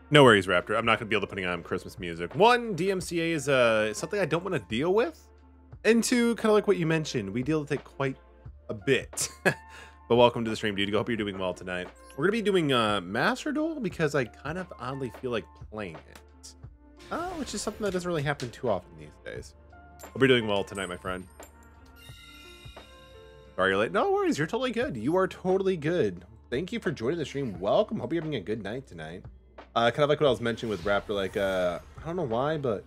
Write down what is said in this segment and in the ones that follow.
No worries, Raptor. I'm not going to be able to put on Christmas music. One, DMCA is something I don't want to deal with. And two, kind of like what you mentioned, we deal with it quite a bit. But welcome to the stream, dude. I hope you're doing well tonight. We're going to be doing Master Duel because I kind of oddly feel like playing it. Which is something that doesn't really happen too often these days. Hope you're doing well tonight, my friend. Sorry you're late. No worries. You're totally good. You are totally good. Thank you for joining the stream. Welcome. Hope you're having a good night tonight. Kind of like what I was mentioning with Raptor, like, I don't know why, but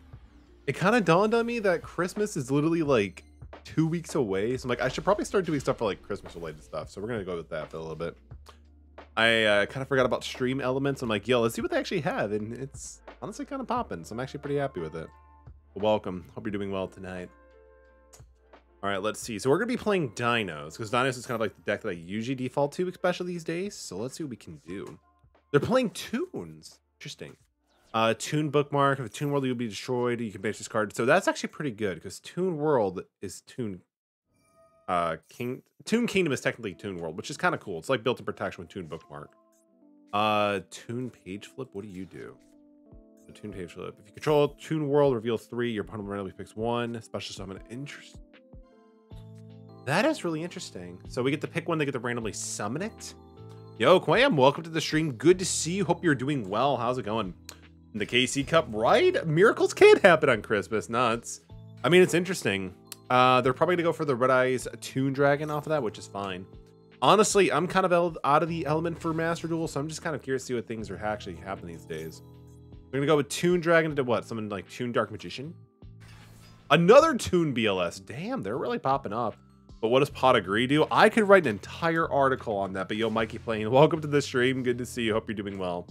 it kind of dawned on me that Christmas is literally like 2 weeks away. So I'm like, I should probably start doing stuff for like Christmas related stuff. So we're going to go with that for a little bit. I kind of forgot about stream elements. I'm like, yo, let's see what they actually have. And it's honestly kind of popping. So I'm actually pretty happy with it. But welcome. Hope you're doing well tonight. All right, let's see. So we're going to be playing Dinos because Dinos is kind of like the deck that I usually default to, especially these days. So let's see what we can do. They're playing tunes. Interesting. Tune bookmark. If a tune world will be destroyed, you can base this card. So that's actually pretty good because Tune World is Tune Tune Kingdom is technically Tune World, which is kind of cool. It's like built-in protection with Tune bookmark. Tune page flip. What do you do? So Tune page flip. If you control Tune World, reveal 3. Your opponent randomly picks 1. Special summon. Interesting. That is really interesting. So we get to pick one. They get to randomly summon it. Yo, Quam, welcome to the stream. Good to see you. Hope you're doing well. How's it going? The KC Cup, right? Miracles can't happen on Christmas. Nuts. I mean, it's interesting. They're probably gonna go for the Red Eyes Toon Dragon off of that, which is fine. Honestly, I'm kind of out of the element for Master Duel, so I'm just kind of curious to see what things are actually happening these days. We're gonna go with Toon Dragon to what? Something like Toon Dark Magician. Another Toon BLS. Damn, they're really popping up. But what does Pot Agree do? I could write an entire article on that. But yo, Mikey Plain, welcome to the stream. Good to see you. Hope you're doing well.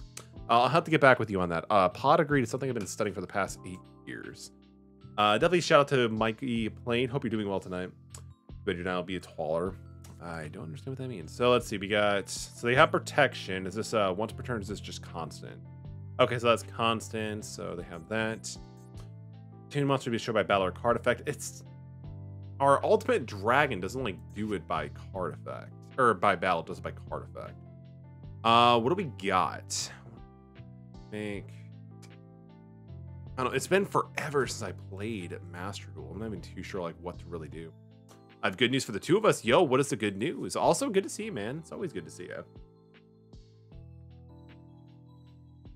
I'll have to get back with you on that. Pot Agree is something I've been studying for the past 8 years. Definitely shout out to Mikey Plain. Hope you're doing well tonight. But you're now be a taller. I don't understand what that means. So let's see. We got, so they have protection. Is this once per turn? Is this just constant? Okay, so that's constant. So they have that. Tune monster to be destroyed by battle or card effect. It's our ultimate dragon doesn't like do it by card effect or by battle, it does it by card effect. What do we got? I don't know. It's been forever since I played Master Duel. I'm not even too sure like what to really do. I have good news for the two of us. Yo, what is the good news? Also good to see you, man. It's always good to see you.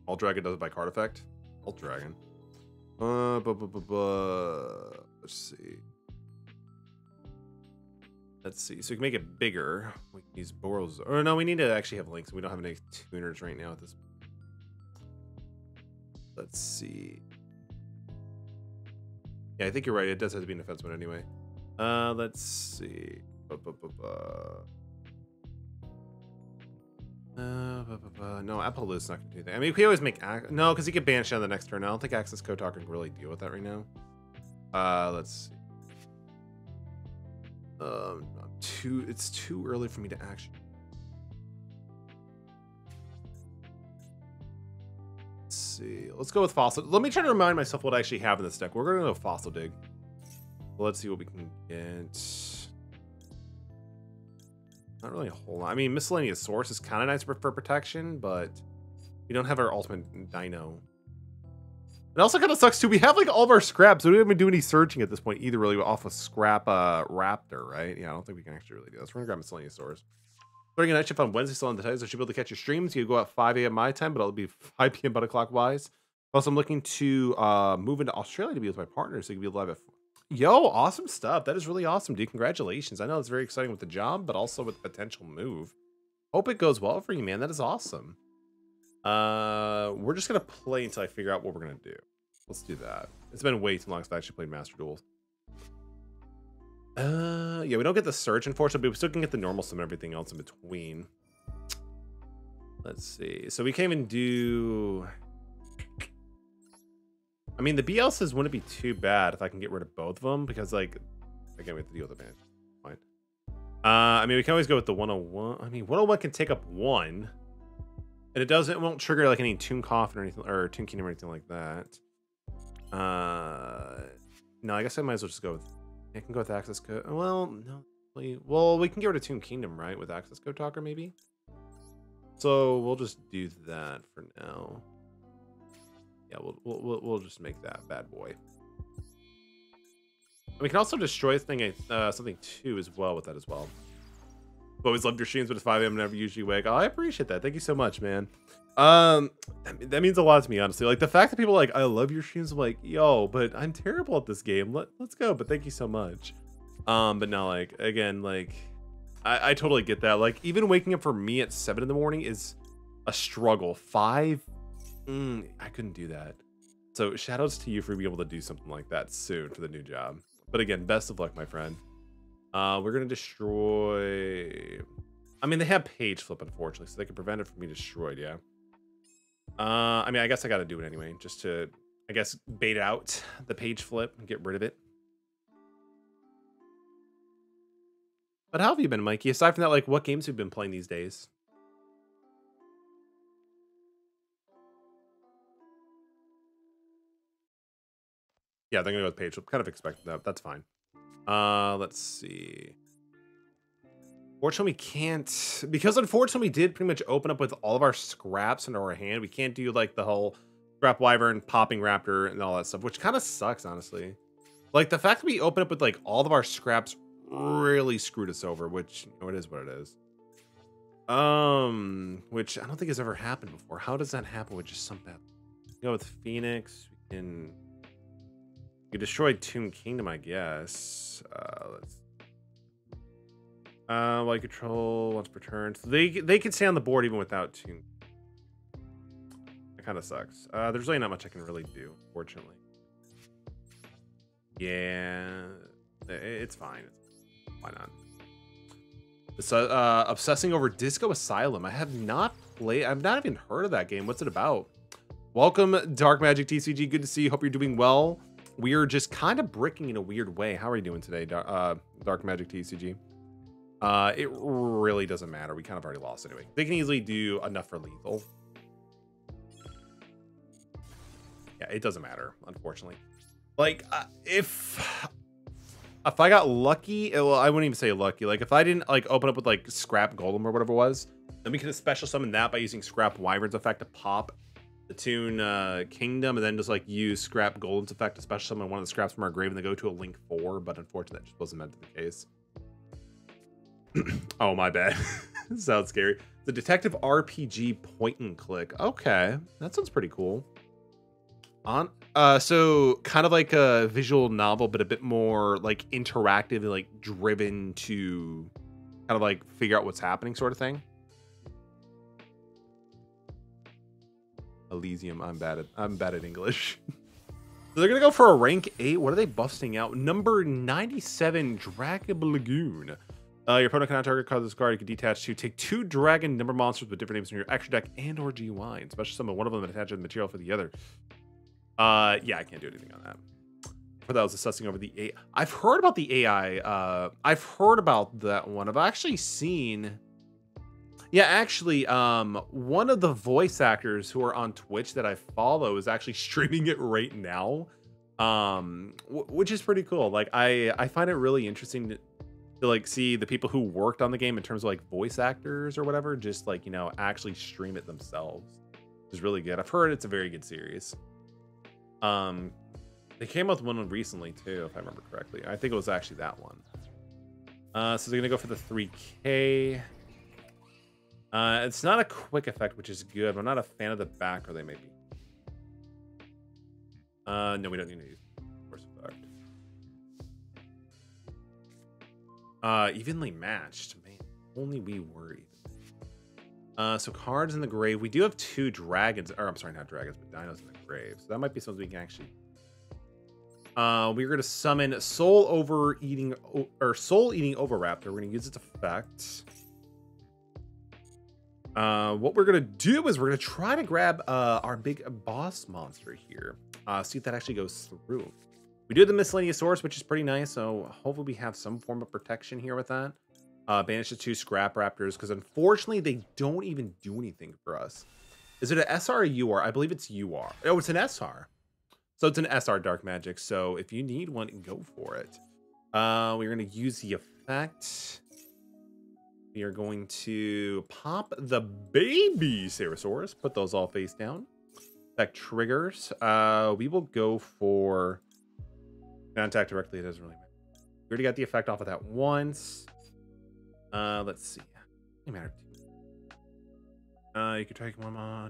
All dragon does it by card effect. All dragon. Let's see. Let's see. So we can make it bigger. We can use Boros. Or no, we need to actually have links. We don't have any tuners right now at this point. Let's see. Yeah, I think you're right. It does have to be an defense mode anyway. Let's see. No, Apollo's not going to do that. I mean, we can always make... No, because he can banish on the next turn. I don't think Access Code Talker can really deal with that right now. Let's see. It's too early for me to actually. Let's see. Let's go with Fossil. Let me try to remind myself what I actually have in this deck. We're going to go Fossil Dig. Well, let's see what we can get. Not really a whole lot. I mean, Miscellaneous Source is kind of nice for protection, but we don't have our ultimate Dino. It also kind of sucks too. We have like all of our scraps. So we haven't been doing any searching at this point either, really, off of scrap Raptor, right? Yeah, I don't think we can actually really do this. We're gonna grab Miscellaneous Source. Starting a night shift on Wednesday, still on the titles. So I should be able to catch your streams. You go at 5 a.m. my time, but it'll be 5 p.m. Butter Clock wise. Plus, I'm looking to move into Australia to be with my partner, so you can be live at. Yo, awesome stuff. That is really awesome, dude. Congratulations. I know it's very exciting with the job, but also with the potential move. Hope it goes well for you, man. That is awesome. We're just gonna play until I figure out what we're gonna do. Let's do that. It's been way too long since I actually played Master Duel. Yeah, we don't get the Surge, unfortunately, but we still can get the normal summon and everything else in between. Let's see. So we can't even do... I mean, the BL says wouldn't be too bad if I can get rid of both of them, because, like, again, we have to deal with the advantage. Fine. I mean, we can always go with the 101. I mean, 101 can take up 1. And it won't trigger, like, any Toon Coffin or anything, or Toon Kingdom or anything like that. No, I guess I might as well just go with... I can go with Access Code. Well, no. Well, we can get rid of Toon Kingdom, right? With Access Code Talker, maybe? So we'll just do that for now. Yeah, we'll just make that bad boy. We can also destroy something too as well with that as well. Always loved your streams, but it's 5 a.m. never usually wake. Oh, I appreciate that. Thank you so much, man. That means a lot to me, honestly. Like the fact that people are like, I love your streams. I'm like, yo, but I'm terrible at this game. Let's go. But thank you so much. But no, like again, like I totally get that. Like even waking up for me at 7 in the morning is a struggle. 5, I couldn't do that. So shout outs to you for being able to do something like that soon for the new job. But again, best of luck, my friend. We're gonna destroy. I mean, they have page flip, unfortunately, so they can prevent it from being destroyed. Yeah. I mean, I guess I got to do it anyway, just to, I guess, bait out the page flip and get rid of it. But how have you been, Mikey? Aside from that, like, what games have you been playing these days? Yeah, they're gonna go with page flip. Kind of expected that. That's fine. Let's see. Fortunately, we can't, because unfortunately we did pretty much open up with all of our scraps into our hand. We can't do like the whole scrap wyvern, popping raptor, and all that stuff, which kind of sucks, honestly. Like the fact that we open up with like all of our scraps really screwed us over, which, you know, it is what it is. Which I don't think has ever happened before. How does that happen with just some bad? Go with Phoenix. We destroyed Tomb Kingdom, I guess. Let's. While you control once per turn, so they can stay on the board even without Tomb. That kind of sucks. There's really not much I can really do, fortunately. Yeah, it's fine. Why not? It's obsessing over Disco Asylum. I've not even heard of that game. What's it about? Welcome, Dark Magic TCG. Good to see you. Hope you're doing well. We are just kind of bricking in a weird way. How are you doing today, Dark Magic TCG? It really doesn't matter. We kind of already lost anyway. They can easily do enough for lethal. Yeah, it doesn't matter, unfortunately. Like, if I got lucky, well, I wouldn't even say lucky. Like, if I didn't like open up with like Scrap Golem or whatever it was, then we could have special summoned that by using Scrap Wyvern's effect to pop the Toon Kingdom, and then just like use Scrap Golem's effect to special summon one of the scraps from our grave and then go to a Link 4. But unfortunately, that just wasn't meant to be the case. Oh, my bad. Sounds scary. The Detective RPG point and click. Okay, that sounds pretty cool. So kind of like a visual novel, but a bit more like interactive and like driven to kind of like figure out what's happening, sort of thing. Elysium. I'm bad at English. So they're gonna go for a rank 8. What are they busting out? Number 97, Dragon Lagoon. Your opponent cannot target card this card. You can detach to take 2 dragon number monsters with different names from your extra deck and or GUI, and special summon one of them and attach the material for the other. Yeah, I can't do anything on that. For that, I was assessing over the AI. I've heard about the AI. I've heard about that one. I've actually seen. Yeah, actually, one of the voice actors who are on Twitch that I follow is actually streaming it right now, which is pretty cool. Like, I find it really interesting to like see the people who worked on the game in terms of like voice actors or whatever, just like, you know, actually stream it themselves. Which is really good. I've heard it's a very good series. They came out with one recently too, if I remember correctly. I think it was actually that one. So they're gonna go for the 3K. It's not a quick effect, which is good. I'm not a fan of the back, or they may be. No, we don't need to use force effect. Evenly matched, man. Only we were even. So cards in the grave. We do have 2 dragons, or I'm sorry, not dragons, but dinos in the grave. So that might be something we can actually. We're gonna summon Soul Eating Overraptor. We're gonna use its effect. What we're gonna do is we're gonna try to grab our big boss monster here. See if that actually goes through. We do have the Metallicaerox, which is pretty nice. So hopefully we have some form of protection here with that. Banish the 2 Scrap Raptors, because unfortunately they don't even do anything for us. Is it an SR or UR? I believe it's UR. Oh, it's an SR. So it's an SR Dark Magic. So if you need one, go for it. We're going to use the effect. We are going to pop the baby Ceratosaurus. Put those all face down. effect triggers. We will go for contact directly. It doesn't really matter. We already got the effect off of that once. Let's see. Doesn't matter. You could try one more.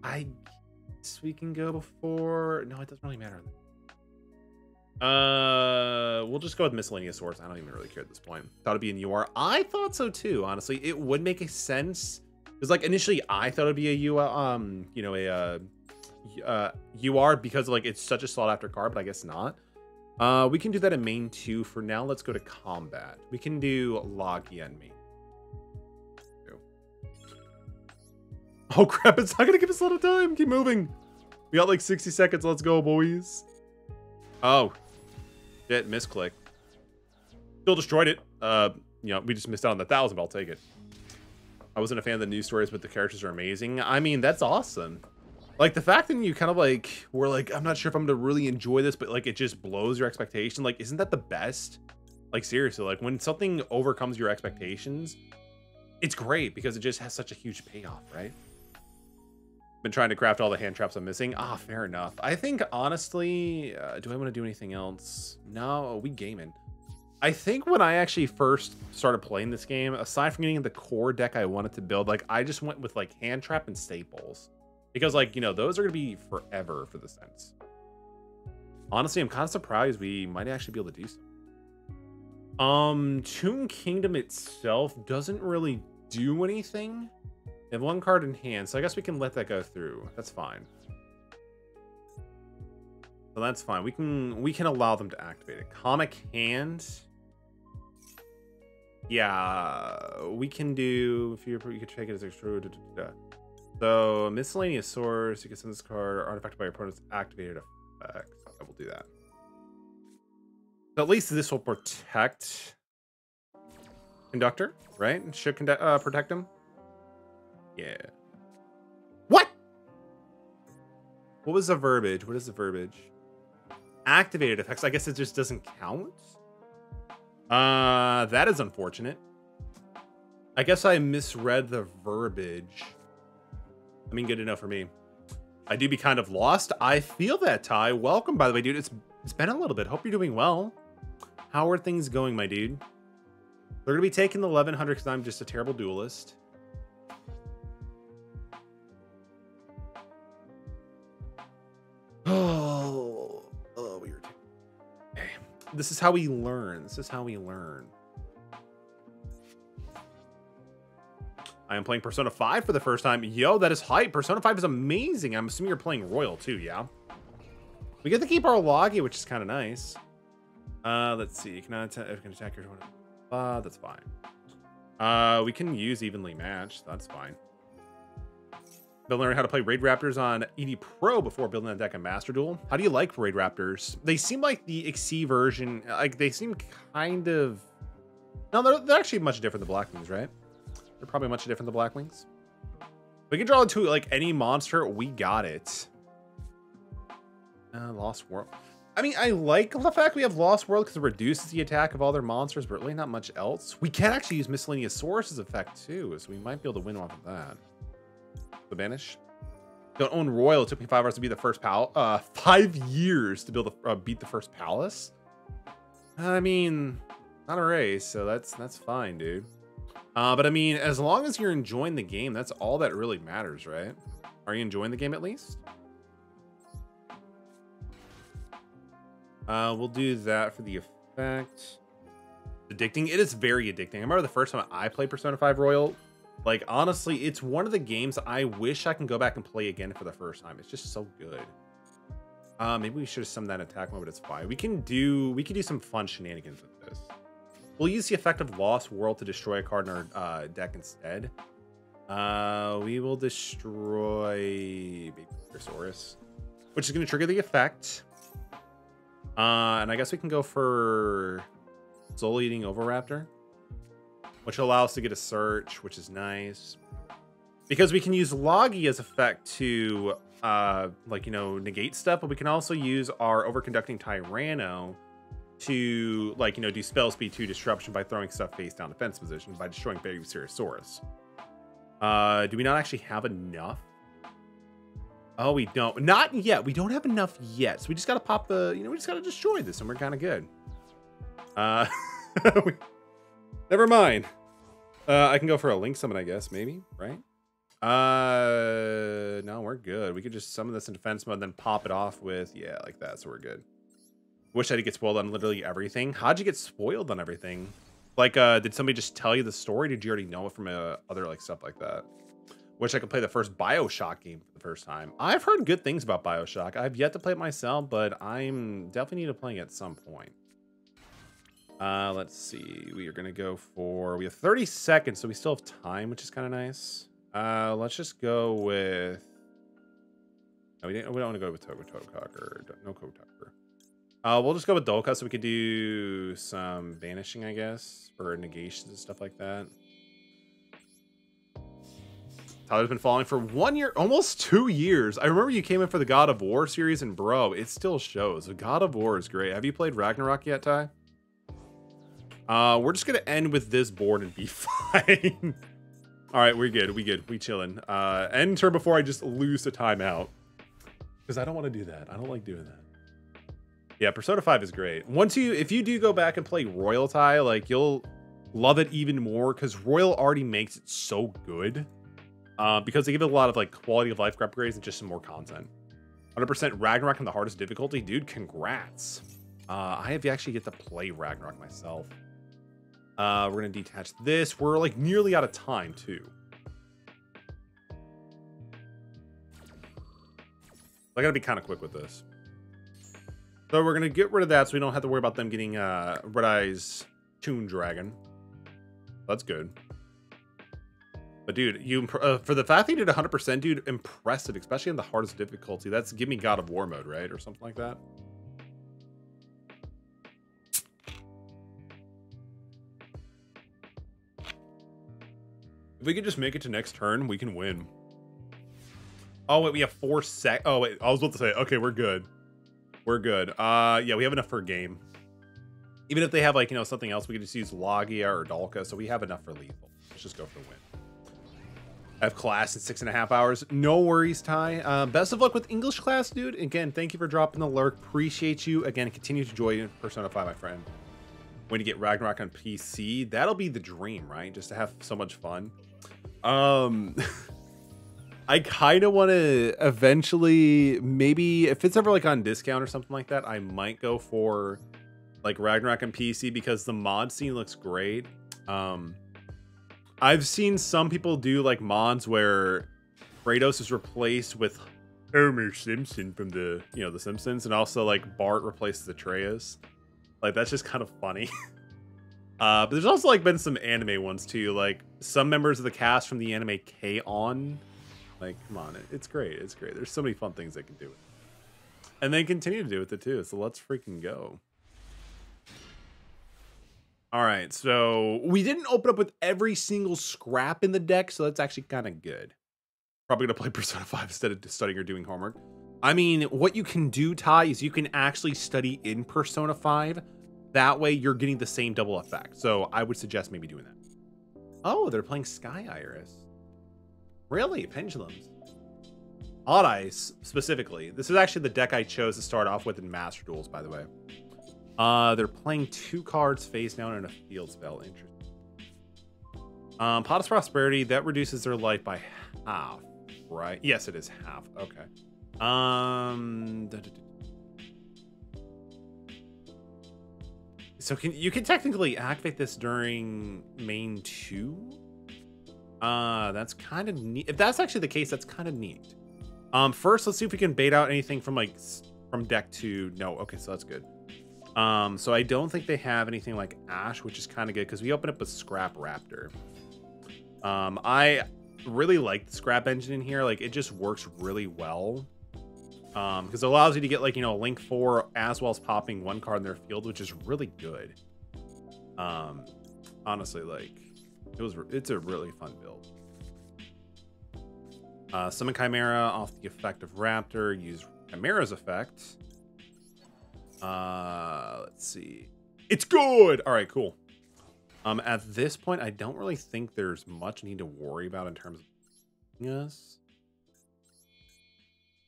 I guess we can go before. No, it doesn't really matter. We'll just go with miscellaneous source. I don't even really care at this point. Thought it'd be an UR. I thought so too, honestly. It would make a sense. Because like initially I thought it'd be a UR because like it's such a sought after card, but I guess not. We can do that in main 2 for now. Let's go to combat. We can do Logia in main. Oh crap, it's not gonna give us a lot of time. Keep moving. We got like 60 seconds. Let's go, boys. Oh. Shit, misclick. Still destroyed it. You know, we just missed out on the 1,000, but I'll take it. I wasn't a fan of the news stories, but the characters are amazing. I mean, that's awesome. Like the fact that you kind of like were like, I'm not sure if I'm gonna really enjoy this, but like it just blows your expectation. Like, isn't that the best? Like seriously, like when something overcomes your expectations, it's great because it just has such a huge payoff, right? Been trying to craft all the hand traps I'm missing. Ah, fair enough. I think honestly, do I want to do anything else? No, we gaming. I think when I actually first started playing this game, aside from getting the core deck I wanted to build, like I just went with like hand trap and staples. Because like, you know, those are going to be forever for the sense. Honestly, I'm kind of surprised we might actually be able to do so. Toon Kingdom itself doesn't really do anything. They have one card in hand, so I guess we can let that go through. That's fine. So that's fine. We can allow them to activate it. Comic Hand. Yeah, we can do. If you could take it as extra. So miscellaneous source. You can send this card artifact by your opponent's activated effect. I will do that. So at least this will protect Conductor, right? It should protect him. Yeah. What? What was the verbiage? What is the verbiage? Activated effects. I guess it just doesn't count. That is unfortunate. I guess I misread the verbiage. I mean, good enough for me. I do be kind of lost. I feel that, Ty. Welcome, by the way, dude. It's been a little bit. Hope you're doing well. How are things going, my dude? They're gonna be taking the 1100 because I'm just a terrible duelist. Oh, weird. Okay. This is how we learn. This is how we learn. I am playing Persona 5 for the first time. Yo, that is hype. Persona 5 is amazing. I'm assuming you're playing Royal too, yeah? We get to keep our Logia, which is kind of nice. Let's see. You can attack your one. That's fine. We can use evenly matched. That's fine. They'll learn how to play Raid Raptors on ED Pro before building a deck of Master Duel. How do you like Raid Raptors? They seem like the XC version. Like they seem kind of. No, they're actually much different than Blackwings, right? They're probably much different than Blackwings. We can draw into like any monster. We got it. Lost World. I mean, I like the fact we have Lost World because it reduces the attack of all their monsters, but really not much else. We can actually use Miscellaneous Sources effect too, so we might be able to win off of that. The banish. Don't own Royal. It took me 5 hours to be the first palace. 5 years to build beat the first palace. I mean, not a race, so that's fine, dude. But I mean, as long as you're enjoying the game, that's all that really matters, right? Are you enjoying the game at least? We'll do that for the effect. Addicting. It is very addicting. I remember the first time I played Persona 5 Royal. Like, honestly, it's one of the games I wish I can go back and play again for the first time. It's just so good. Maybe we should have summoned that attack mode, but it's fine. We can do some fun shenanigans with this. We'll use the effect of Lost World to destroy a card in our deck instead. We will destroy Baby Thesaurus, which is going to trigger the effect. And I guess we can go for Soul Eating Oviraptor, which will allow us to get a search, which is nice. Because we can use Logia's effect to, like, you know, negate stuff, but we can also use our Overconducting Tyranno to, like, you know, do spell speed 2 disruption by throwing stuff face down defense position by destroying Baby Ceratosaurus. Do we not actually have enough? Oh, we don't. Not yet. We don't have enough yet. So we just got to pop the, you know, we just got to destroy this and we're kind of good. Never mind. I can go for a link summon, I guess, maybe, right? No, we're good. We could just summon this in defense mode and then pop it off with, yeah, like that. So we're good. Wish I did get spoiled on literally everything. How'd you get spoiled on everything? Like, did somebody just tell you the story? Did you already know it from other, like, stuff like that? Wish I could play the first BioShock game for the first time. I've heard good things about BioShock. I've yet to play it myself, but I'm definitely need to play it at some point. Let's see. We are going to go for... We have 30 seconds, so we still have time, which is kind of nice. Let's just go with... No, we don't want to go with Tokococker. No Tokococker. We'll just go with Dolka so we could do some banishing, I guess, or negations and stuff like that. Tyler's been following for 1 year, almost 2 years. I remember you came in for the God of War series, and bro, it still shows. The God of War is great. Have you played Ragnarok yet, Ty? We're just gonna end with this board and be fine. All right, we're good. We chilling. End turn before I just lose the timeout, because I don't want to do that. I don't like doing that. Yeah, Persona 5 is great. If you do go back and play Royal, Ty, like, you'll love it even more, because Royal already makes it so good. Because they give it a lot of, like, quality of life upgrades and just some more content. 100% Ragnarok on the hardest difficulty, dude. Congrats. I have actually get to play Ragnarok myself. We're gonna detach this. We're, like, nearly out of time too. I gotta be kind of quick with this. So we're gonna get rid of that so we don't have to worry about them getting Red Eye's Toon Dragon. That's good. But dude, you for the fact that you did 100%, dude, impressive, especially on the hardest difficulty. That's give me God of War mode, right, or something like that. If we could just make it to next turn, we can win. Oh wait, we have 4 sec. Oh wait, I was about to say, okay, we're good. We're good. Yeah, we have enough for a game. Even if they have, like, you know, something else, we could just use Logia or Dolka, so we have enough for lethal. Let's just go for the win. I have class in 6.5 hours. No worries, Ty. Best of luck with English class, dude. Again, thank you for dropping the lurk. Appreciate you. Again, continue to enjoy Persona 5, my friend. When you get Ragnarok on PC, that'll be the dream, right? Just to have so much fun. I kind of want to eventually, maybe if it's ever, like, on discount or something like that, I might go for, like, Ragnarok on PC because the mod scene looks great. I've seen some people do, like, mods where Kratos is replaced with Homer Simpson from the, you know, The Simpsons, and also, like, Bart replaces Atreus. Like, that's just kind of funny. But there's also, like, been some anime ones too, like some members of the cast from the anime K-On! Like, come on, it's great. It's great. There's so many fun things they can do with it. And they continue to do with it too, so let's freaking go. All right, so we didn't open up with every single scrap in the deck, so that's actually kind of good. Probably gonna play Persona 5 instead of studying or doing homework. I mean, what you can do, Ty, is you can actually study in Persona 5. That way you're getting the same double effect. So I would suggest maybe doing that. Oh, they're playing Sky Iris. Really? Pendulums. Odd Eyes, specifically. This is actually the deck I chose to start off with in Master Duels, by the way. They're playing 2 cards face down and a field spell. Interesting. Pot of Prosperity, that reduces their life by half, right? Yes, it is half. Okay. So you can technically activate this during main 2? That's kind of neat. If that's actually the case, that's kind of neat. First, let's see if we can bait out anything from, like, from deck 2. No, okay, so that's good. So I don't think they have anything like Ash, which is kind of good because we open up with Scrap Raptor. I really like the Scrap engine in here. Like, it just works really well. Because it allows you to get, like, you know, Link 4 as well as popping 1 card in their field, which is really good. Honestly, like, it's a really fun build. Summon Chimera off the effect of Raptor. Use Chimera's effect. Let's see. It's good. All right, cool. At this point, I don't really think there's much need to worry about in terms of yes.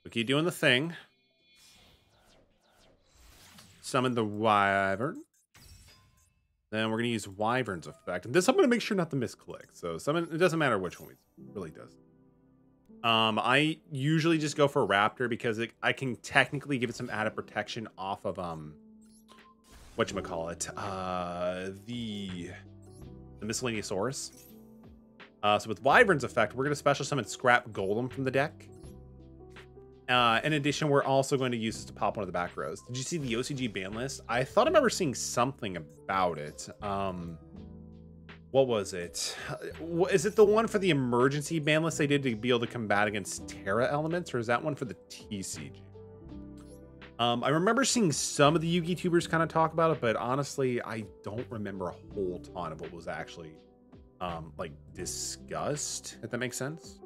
We keep doing the thing. Summon the wyvern. Then we're gonna use wyvern's effect, and this I'm gonna make sure not to misclick. So summon. It doesn't matter which one it really does. I usually just go for raptor because I can technically give it some added protection off of whatchamacallit, the Metallicaerox. So with wyvern's effect, we're gonna special summon scrap golem from the deck. In addition, we're also going to use this to pop one of the back rows. Did you see the OCG ban list? I thought I remember seeing something about it. What was it? Is it the one for the emergency ban list they did to be able to combat against Terra elements, or is that one for the TCG? I remember seeing some of the Yugi tubers kind of talk about it, but honestly, I don't remember a whole ton of what was actually like discussed, if that makes sense.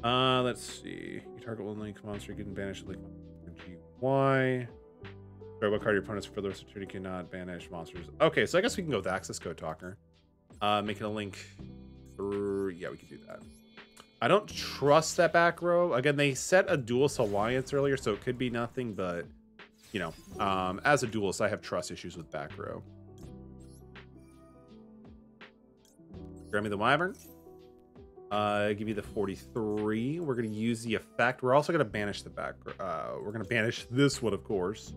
Let's see. You target one link monster, you can banish a link GY. Sorry, what card your opponent's for the rest of turn cannot banish monsters. Okay, so I guess we can go with Access Code Talker. Making a link. Yeah, we can do that. I don't trust that back row. Again, they set a duelist alliance earlier, so it could be nothing, but you know, as a duelist, I have trust issues with back row. Grab me the wyvern. Give you the 43. We're going to use the effect. We're also going to banish the back. We're going to banish this one, of course.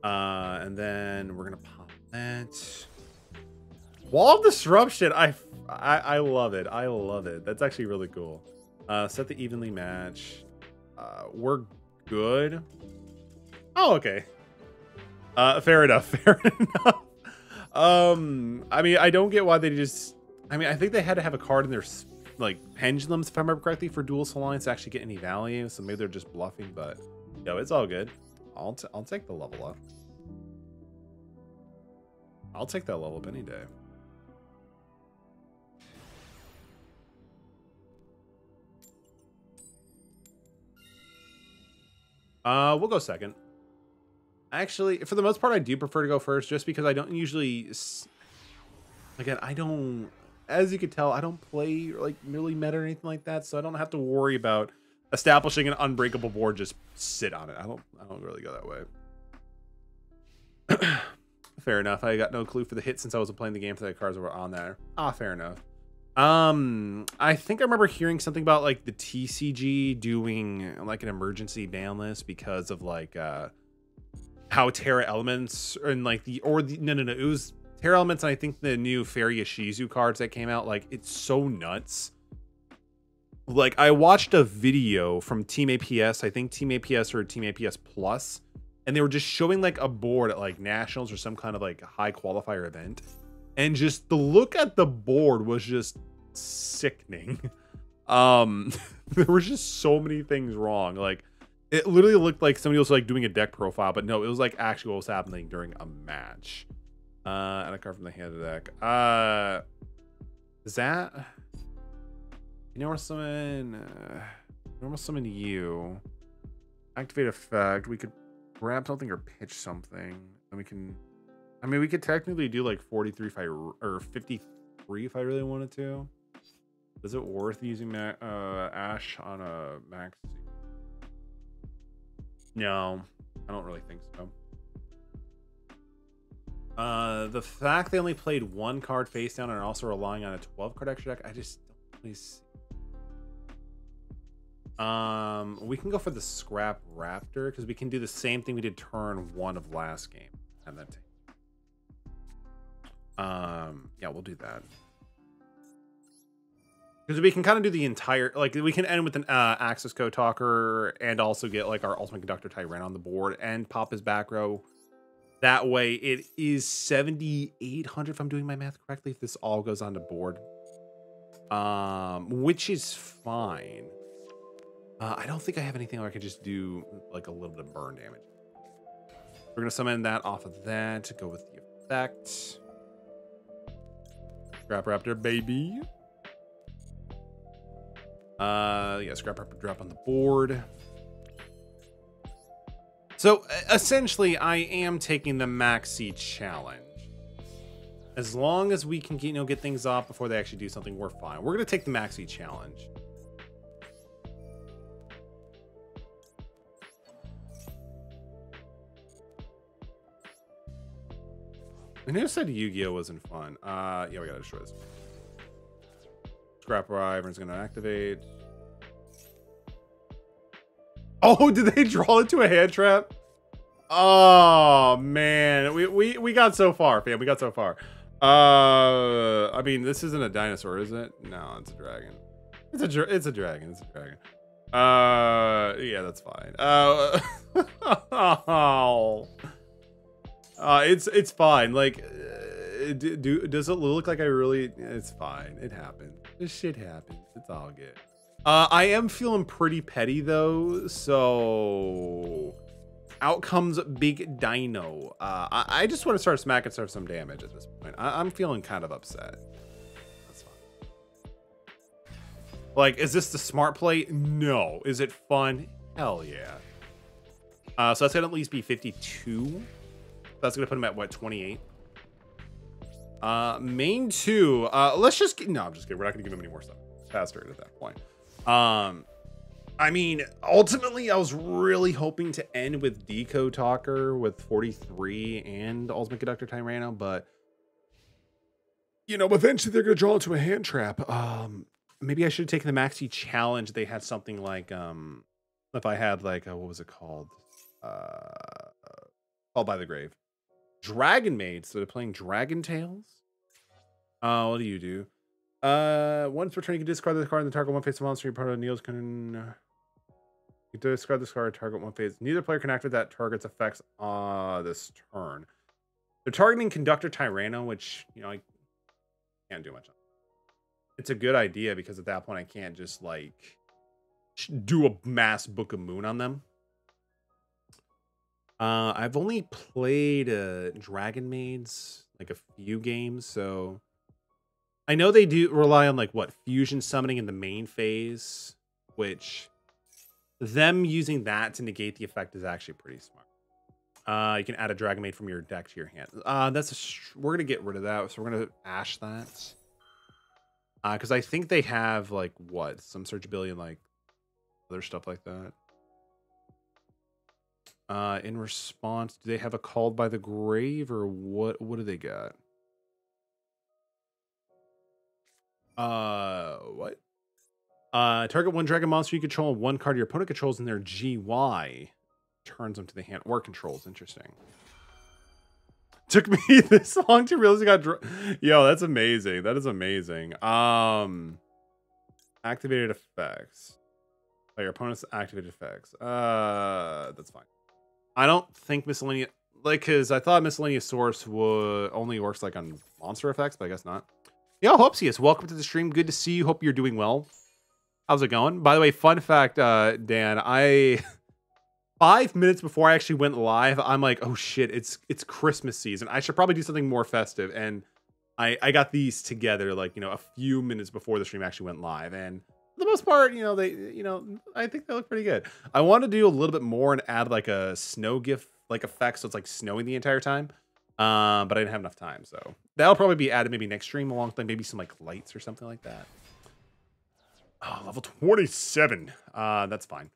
And then we're going to pop that. Wall of Disruption. I love it. I love it. That's actually really cool. Set the evenly match. We're good. Oh, okay. Fair enough. Fair enough. I mean, I don't get why they just... I mean, I think they had to have a card in their, like, pendulums, if I remember correctly, for Duelist Alliance to actually get any value. So maybe they're just bluffing, but, yo, it's all good. I'll take the level up. I'll take that level up any day. We'll go second. Actually, for the most part, I do prefer to go first, just because I don't usually... Again, I don't... As you can tell, I don't play like really meta or anything like that, so I don't have to worry about establishing an unbreakable board. Just sit on it. I don't really go that way. Fair enough. I got no clue for the hit since I wasn't playing the game for the cards that were on there. Ah, fair enough. I think I remember hearing something about like the TCG doing like an emergency ban list because of like how Terra elements and like no, it was Terra elements, and I think the new Fairy Yashizu cards that came out, like, it's so nuts. Like, I watched a video from Team APS, I think Team APS or Team APS Plus, and they were just showing, like, a board at, like, Nationals or some kind of, like, high qualifier event. And just the look at the board was just sickening. There was just so many things wrong. Like, it literally looked like somebody was, like, doing a deck profile, but no, it was, like, actually what was happening during a match. And a card from the hand of the deck. Is that... Normal summon you. Activate effect. We could grab something or pitch something. And we can... I mean, we could technically do like 43 if I... Or 53 if I really wanted to. Is it worth using Ash on a max? No. I don't really think so. The fact they only played one card face down and are also relying on a 12 card extra deck, I just don't really see. We can go for the Scrap Raptor because we can do the same thing we did turn 1 of last game. And then yeah, we'll do that. Because we can kind of do the entire, like, we can end with an Access Code Talker and also get like our Ultimate Conductor Tyrant on the board and pop his back row. That way it is 7,800 if I'm doing my math correctly, if this all goes onto board. Which is fine. I don't think I have anything where I could just do like a little bit of burn damage. We're going to summon that off of that to go with the effect. Scrap Raptor, baby. Yeah, Scrap Raptor drop on the board. So essentially, I am taking the maxi challenge. As long as we can, get things off before they actually do something, we're fine. We're gonna take the maxi challenge. I never said Yu-Gi-Oh wasn't fun. Yeah, we gotta destroy this. Scrap Wyvern's gonna activate. Oh, did they draw into a hand trap? Oh man, we got so far, fam. We got so far. I mean, this isn't a dinosaur, is it? No, it's a dragon. It's a dragon. It's a dragon. Yeah, that's fine. Oh. It's fine. Like, does it look like I really? It's fine. It happens. This shit happens. It's all good. I am feeling pretty petty though. So, out comes Big Dino. I just want to start smacking some damage at this point. I'm feeling kind of upset. That's fine. Like, is this the smart play? No. Is it fun? Hell yeah. So that's gonna at least be 52. That's gonna put him at what, 28? Main 2. Let's just get, no, I'm just kidding. We're not gonna give him any more stuff. Faster at that point. I mean, ultimately, I was really hoping to end with Deco Talker with 43 and Ultimate Conductor Tyranno, but eventually they're gonna draw into a hand trap. Maybe I should have taken the Maxi Challenge. They had something like if I had like what was it called? Called by the Grave. Dragon Maid, so they're playing Dragon Tales. What do you do? Once per turn, you can discard this card in the target one face monster. Your opponent Neil's can you discard this card, target one phase. Neither player can activate that target's effects this turn. They're targeting Conductor Tyranno, which I can't do much on. It's a good idea because at that point I can't just like do a mass Book of Moon on them. I've only played Dragon Maids like a few games, so I know they do rely on like what, fusion summoning in the main phase, which them using that to negate the effect is actually pretty smart. You can add a Dragon Maid from your deck to your hand. We're gonna get rid of that, so we're gonna ash that. Because I think they have like what, some searchability and like other stuff like that. In response, do they have a Called by the Grave or what? What do they got? What? Target one dragon monster you control and one card your opponent controls in their GY turns them to the hand or controls. Interesting. Took me this long to realize I got yo, that's amazing. That is amazing. Activated effects. Oh, your opponent's activated effects. That's fine. I don't think miscellaneous, like, because I thought miscellaneous source only works like on monster effects, but I guess not. Yo, Hopsius, welcome to the stream. Good to see you. Hope you're doing well. How's it going? By the way, fun fact, Dan, 5 minutes before I actually went live, I'm like, oh shit, it's Christmas season. I should probably do something more festive. And I got these together like, a few minutes before the stream actually went live. And for the most part, I think they look pretty good. I want to do a little bit more and add like a snow GIF like effect, so it's like snowing the entire time. But I didn't have enough time, so that'll probably be added maybe next stream along with like maybe some like lights or something like that. Oh, level 27. That's fine.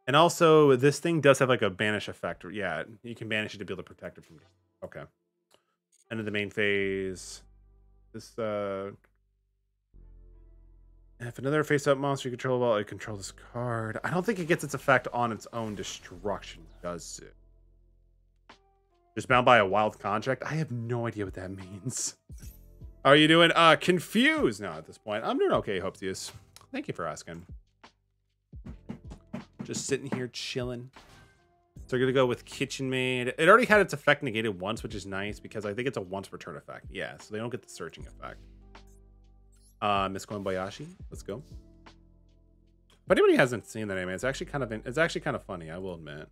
And also, this thing does have like a banish effect. Yeah, you can banish it to be able to protect it from. Okay. End of the main phase. This if another face-up monster you control, well, I control this card. I don't think it gets its effect on its own destruction, does it? Just bound by a wild contract? I have no idea what that means. How are you doing? Confused. No, at this point. I'm doing okay, Hopsius. Thank you for asking. Just sitting here chilling. So we're going to go with Kitchen Maid. It already had its effect negated once, which is nice because I think it's a once per turn effect. Yeah, so they don't get the searching effect. Miss Kobayashi, let's go. If anybody hasn't seen that anime, it's actually kind of funny, I will admit.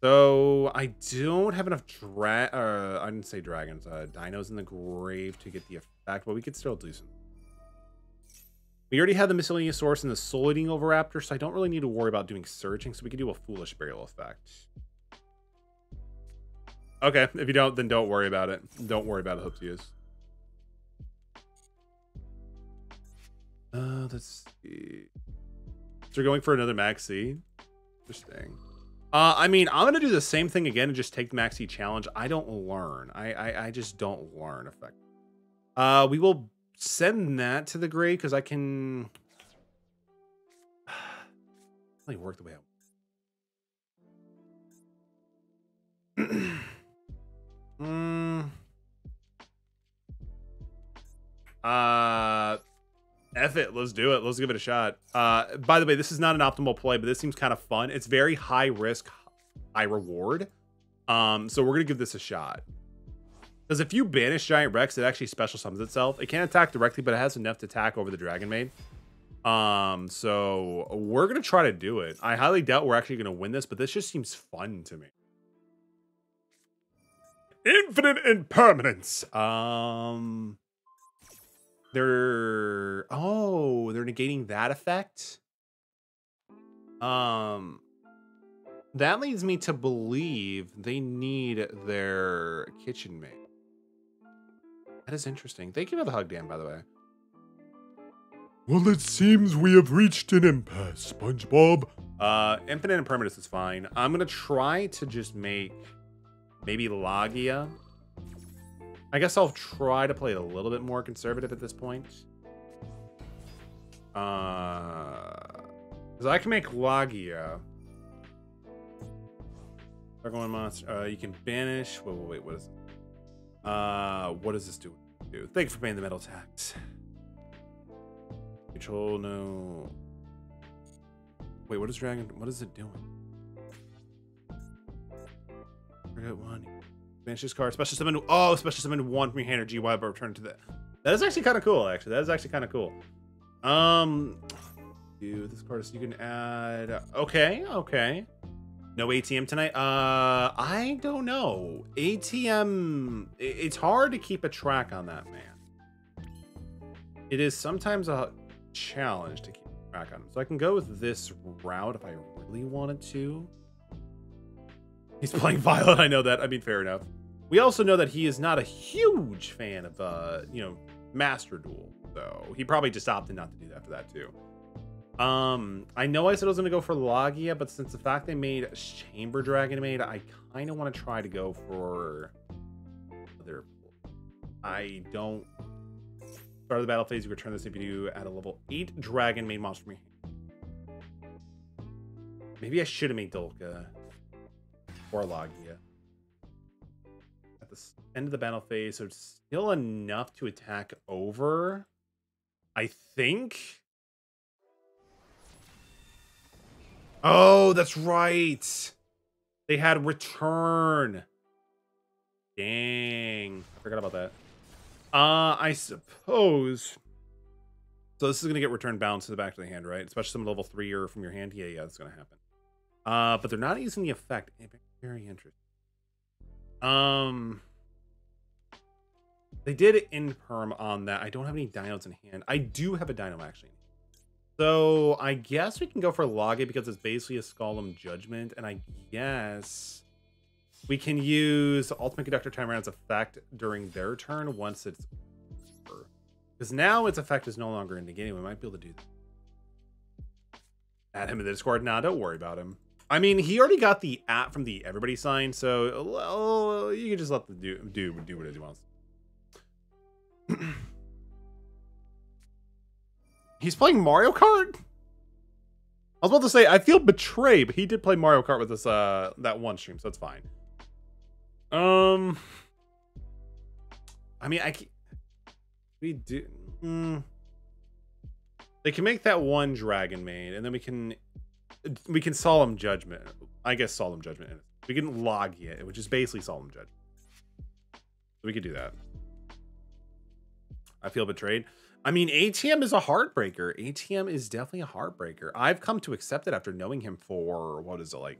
So I don't have enough I didn't say dragons, dinos in the grave to get the effect, but we could still do some. We already have the miscellaneous source and the soul eating overraptor, so I don't really need to worry about doing searching, so we can do a foolish burial effect. Okay, if you don't, then don't worry about it. Don't worry about it, hope to use. Let's see. So you're going for another maxi. Interesting. I mean, I'm gonna do the same thing again and just take the maxi challenge. I don't learn. I just don't learn effectively. We will send that to the grade because I can really work the way I F it, let's do it. Let's give it a shot. By the way, this is not an optimal play, but this seems kind of fun. It's very high risk, high reward. So we're gonna give this a shot. Because if you banish Giant Rex, it actually special summons itself. It can't attack directly, but it has enough to attack over the Dragon Maid. So we're gonna try to do it. I highly doubt we're actually gonna win this, but this just seems fun to me. Infinite Impermanence. They're negating that effect. That leads me to believe they need their kitchen maid. That is interesting. Thank you for the hug, Dan, by the way. Well, it seems we have reached an impasse, SpongeBob. Infinite Impermanence is fine. I'm gonna try to just make maybe Lagia. I guess I'll try to play a little bit more conservative at this point. Because I can make Lagia. Gargoyle monster. You can banish. Wait, what is it? What does this do? Thank you for paying the metal tax. Control, no. Wait, what is Dragon? What is it doing? Forget one. Banish this card. Special summon. Oh, special summon one from your hand or GY, but return to that. That is actually kind of cool, actually. That is actually kind of cool. This card is you can add. Okay. No ATM tonight. I don't know. ATM. It's hard to keep a track on that, man. It is sometimes a challenge to keep track on. So I can go with this route if I really wanted to. He's playing Violet. I know that. I mean, fair enough. We also know that he is not a huge fan of, Master Duel. So he probably just opted not to do that for that too. I know I said I was going to go for Lagia, but since the fact they made Chamber Dragon Maid, I kind of want to try to go for other. I don't. Start of the battle phase, you return this CPU at a level 8 Dragon Maid monster from your hand. Maybe I should have made Dolka or Lagia at the end of the battle phase, so it's still enough to attack over. I think. Oh, that's right. They had return. Dang, I forgot about that. I suppose. So this is gonna get return bounce to the back of the hand, right? Especially some level 3 or from your hand. Yeah, that's gonna happen. But they're not using the effect. Very interesting. They did imperm on that. I don't have any dinos in hand. I do have a dino actually. So I guess we can go for Lagia because it's basically a Skullum Judgment, and I guess we can use Ultimate Conductor Time Round's effect during their turn once it's over. Because now its effect is no longer in the game. We might be able to do that. Add him in the Discord. Nah, don't worry about him. I mean, he already got the app from the Everybody sign, so well, you can just let the do what he wants. He's playing Mario Kart? I was about to say, I feel betrayed, but he did play Mario Kart with us that one stream, so that's fine. I mean, we do. They can make that one Dragon Maid, and then we can Solemn Judgment. I guess Solemn Judgment. We can Lagia, which is basically Solemn Judgment. So we could do that. I feel betrayed. I mean, ATM is a heartbreaker. ATM is definitely a heartbreaker. I've come to accept it after knowing him for, what is it, like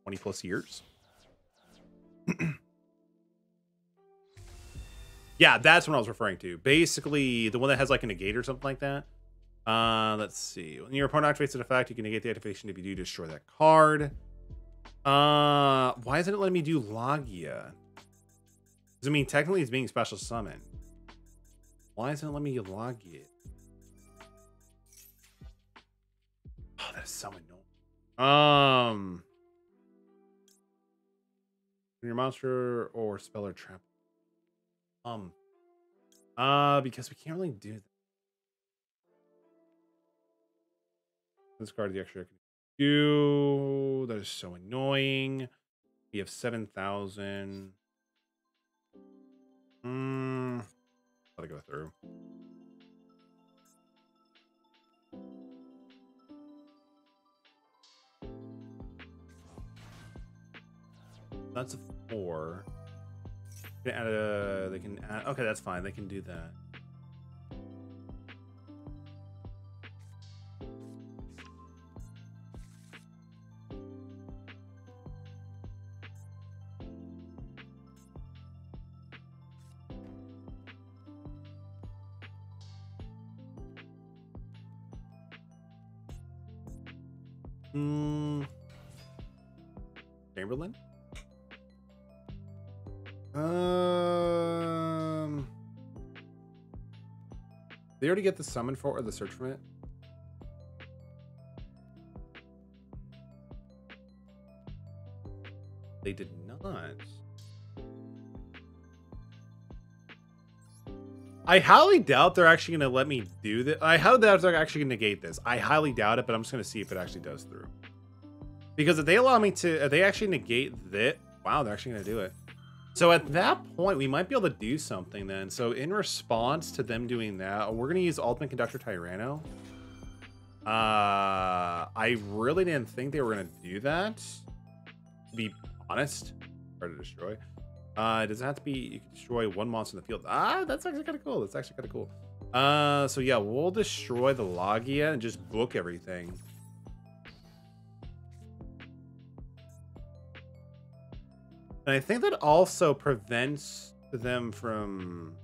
20 plus years? Yeah, that's what I was referring to. Basically, the one that has like a negate or something like that. Let's see. When your opponent activates an effect, you can negate the activation if you do destroy that card. Why isn't it letting me do Logia? Does it mean technically it's being special summoned? Why isn't it letting me do Logia? Oh, that's so annoying. Your monster or spell or trap. Because we can't really do that. This card, the extra I can do. That is so annoying. We have 7,000. Gotta go through. That's a 4. They can add, okay, that's fine. They can do that. Chamberlain? They already get the summon for or the search from it? They did not. I highly doubt they're actually going to let me do this. I highly doubt they're actually going to negate this. I highly doubt it, but I'm just going to see if it actually does through. Because if they allow me to, if they actually negate that, wow, they're actually going to do it. So at that point, we might be able to do something then. So in response to them doing that, we're going to use Ultimate Conductor Tyranno. I really didn't think they were going to do that. To be honest, hard to destroy. Does it have to be, you can destroy one monster in the field? That's actually kind of cool. That's actually kind of cool. So yeah, we'll destroy the Logia and just book everything. And I think that also prevents them from,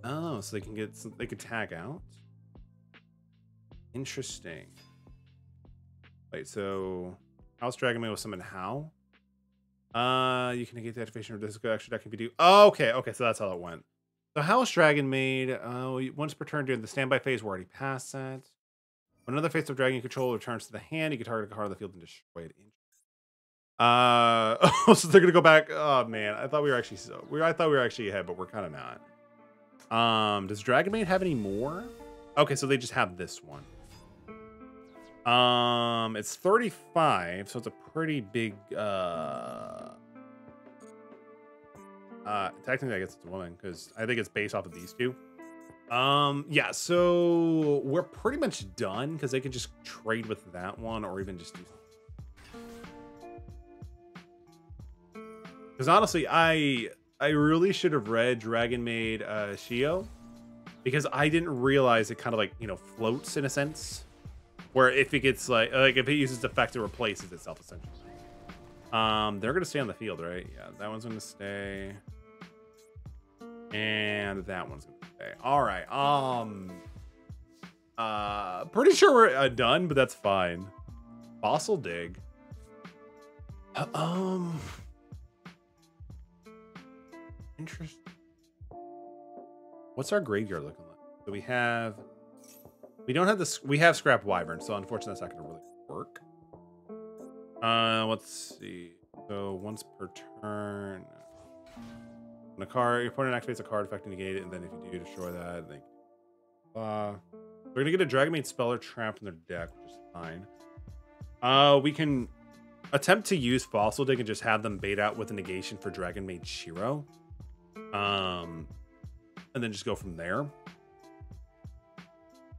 oh, so they can get, they could tag out. Interesting. Wait, so House Dragonmaid was summoned how? You can negate the activation of this extra deck if you do. Oh, okay, so that's how it went. So House Dragonmaid, once per turn during the standby phase, we're already past that. When another face of dragon control returns to the hand, you can target a card on the field and destroy it. So they're gonna go back. Oh man, I thought we were actually I thought we were actually ahead, but we're kind of not. Does Dragonmaid have any more? Okay, so they just have this one. It's 35, so it's a pretty big, technically I guess it's a woman, because I think it's based off of these two. Yeah, so we're pretty much done, because they can just trade with that one, or even just do something. Because honestly, I really should have read Dragonmaid Yugioh, because I didn't realize it kind of like, you know, floats in a sense. Where if it gets like if it uses effect, it replaces itself essentially. They're gonna stay on the field, right? Yeah, that one's gonna stay, and that one's gonna stay. All right. Pretty sure we're done, but that's fine. Fossil dig. Interesting. What's our graveyard looking like? So we don't have this. We have Scrap Wyvern, so unfortunately that's not going to really work. Let's see. So once per turn, when a card, your opponent activates a card effect, negate it, and then if you do, destroy that. Then, we're gonna get a Dragonmaid spell or trap in their deck, which is fine. We can attempt to use Fossil Dig and just have them bait out with a negation for Dragonmaid Shiro. And then just go from there.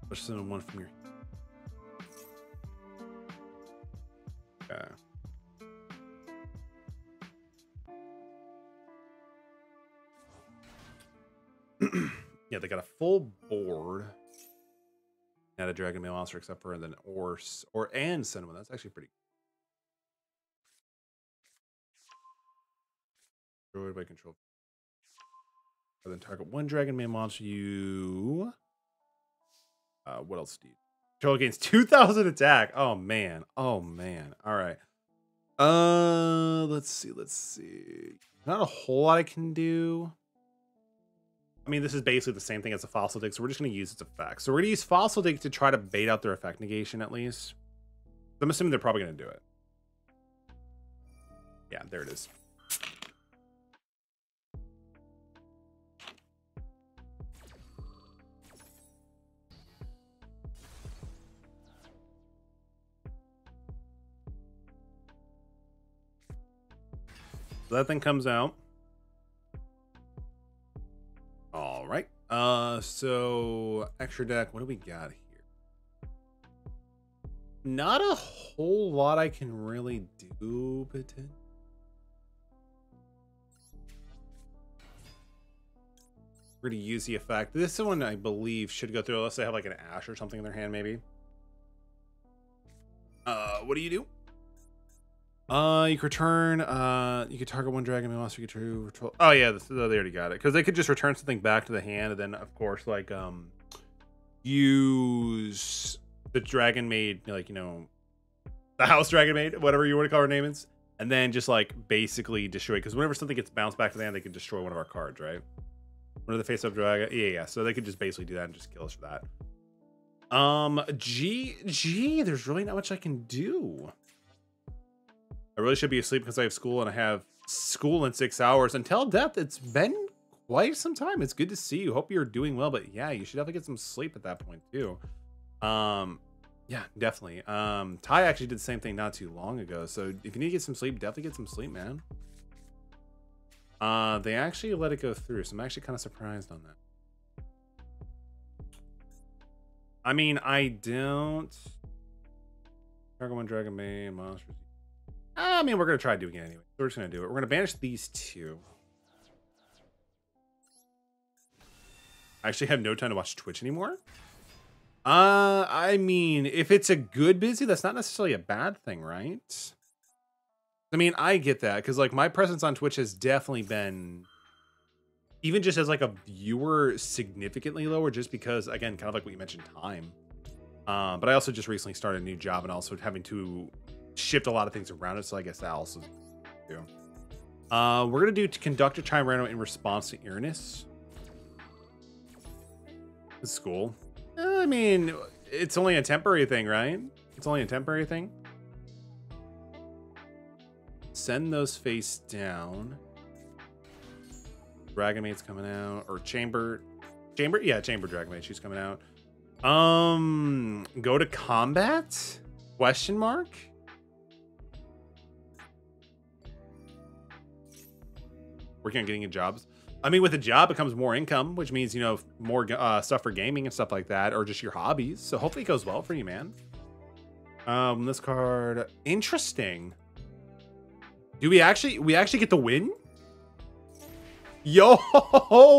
Push send one from your. Okay. Yeah, they got a full board. Not a Dragonmaid monster except for then or and Cinnamon. That's actually pretty. Destroyed by control. And then target one Dragonmaid monster. You. What else do you control against 2,000 attack? Oh man. All right. Let's see. Not a whole lot I can do. I mean, this is basically the same thing as a fossil dig, so we're just going to use its effect. So we're going to use fossil dig to try to bait out their effect negation at least. I'm assuming they're probably going to do it. Yeah, there it is. So that thing comes out. All right. So extra deck. What do we got here? Not a whole lot I can really do, but we're gonna use the effect. This one, I believe, should go through unless they have like an ash or something in their hand, maybe. What do you do? You can return, you could target one dragon monster, you could control. Oh yeah, they already got it. Because they could just return something back to the hand, and then of course, like, use the dragon maid, like, you know, the house dragon maid, whatever you want to call her name is, and then just like basically destroy it. Because whenever something gets bounced back to the hand, they can destroy one of our cards, right? One of the face up dragon. Yeah. So they could just basically do that and just kill us for that. GG, there's really not much I can do. I really should be asleep because I have school and I have school in 6 hours. Until death, it's been quite some time. It's good to see you. Hope you're doing well, but yeah, you should definitely get some sleep at that point too. Yeah, definitely. Ty actually did the same thing not too long ago. So if you need to get some sleep, definitely get some sleep, man. They actually let it go through, so I'm actually kind of surprised on that. I mean, I don't. Dragon 1, Dragon Maid, monsters. I mean, we're going to try doing it anyway. So we're just going to do it. We're going to banish these two. I actually have no time to watch Twitch anymore. I mean, if it's a good busy, that's not necessarily a bad thing, right? I mean, I get that because like my presence on Twitch has definitely been, even just as like a viewer, significantly lower just because, again, kind of like what you mentioned, time. But I also just recently started a new job and also having to shift a lot of things around it, so I guess that also do. We're gonna do to conduct a chime random in response to Uranus. This is cool. I mean, it's only a temporary thing, right? It's only a temporary thing. Send those face down. Dragon Maid's coming out, or Chamber, yeah, Chamber Dragon Maid. She's coming out. Go to combat? Question mark. Working on getting a job. I mean, with a job, it comes more income, which means, you know, more stuff for gaming and stuff like that, or just your hobbies. So hopefully it goes well for you, man. This card, interesting. Do we actually get the win? Yo,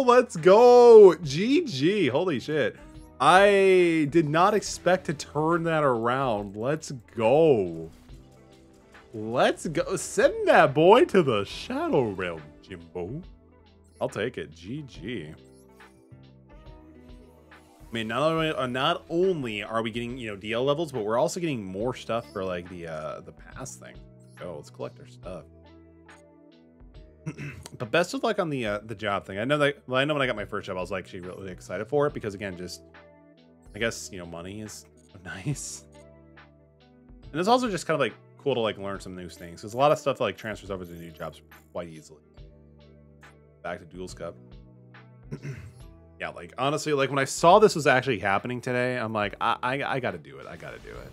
let's go. GG. Holy shit. I did not expect to turn that around. Let's go. Let's go. Send that boy to the Shadow Realm, Jimbo. I'll take it. GG. I mean, not only are we getting, you know, DL levels, but we're also getting more stuff for like the pass thing. Oh, let's collect our stuff. But best of luck on the job thing. I know that. Well, I know when I got my first job, I was actually really excited for it because, again, just I guess, you know, money is nice, and it's also just kind of like cool to like learn some new things because a lot of stuff like transfers over to new jobs quite easily. Back to Duels Cup. Yeah, like honestly, like when I saw this was actually happening today, I'm like, I gotta do it. I gotta do it.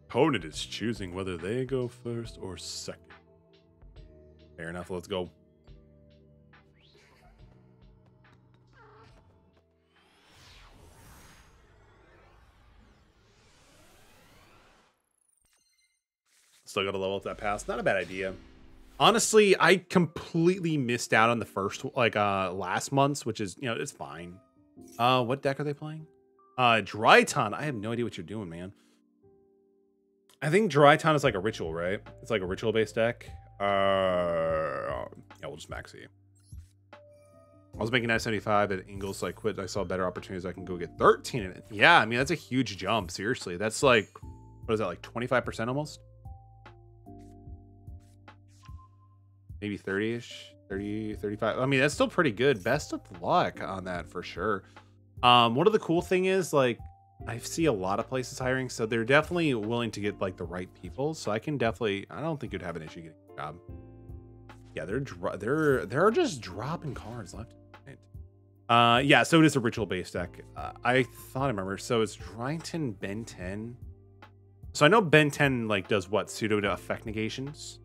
Opponent is choosing whether they go first or second. Fair enough. Let's go. Still got to level up that pass. Not a bad idea. Honestly, I completely missed out on the first, like, last month's, which is, you know, it's fine. What deck are they playing? Dryton. I have no idea what you're doing, man. I think Dryton is like a ritual, right? It's like a ritual-based deck. Yeah, we'll just max E. I was making 975 at Ingles, so I quit. I saw better opportunities. I can go get 13 in it. Yeah, I mean, that's a huge jump. Seriously. That's like, what is that, like 25% almost? Maybe 30-ish, 30, 35. I mean, that's still pretty good. Best of luck on that for sure. One of the cool thing is, like, I see a lot of places hiring, so they're definitely willing to get like the right people. So I can definitely, I don't think you'd have an issue getting a job. Yeah, they're just dropping cards left and right. Yeah, so it is a ritual based deck. I thought I remember. So it's Dryington Ben 10. So I know Ben 10 like does what, pseudo to effect negations.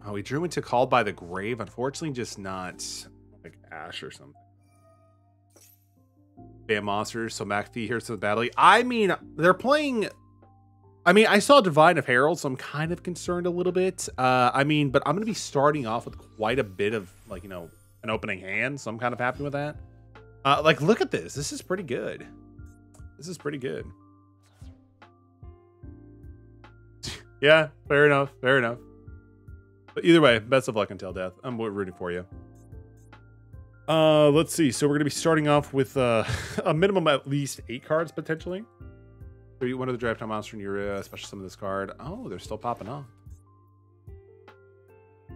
Oh, we drew into Called by the Grave. Unfortunately, just not like Ash or something. Bam monsters. So McAfee here's to the battle. I mean, they're playing. I mean, I saw Divine of Herald, so I'm kind of concerned a little bit. I mean, but I'm going to be starting off with quite a bit of, like, you know, an opening hand, so I'm kind of happy with that. Like, look at this. This is pretty good. This is pretty good. Yeah, fair enough. Fair enough. But either way, best of luck until death. I'm rooting for you. Let's see. So we're going to be starting off with a minimum at least 8 cards, potentially. One of the draft time monster in your especially some of this card. Oh, they're still popping off.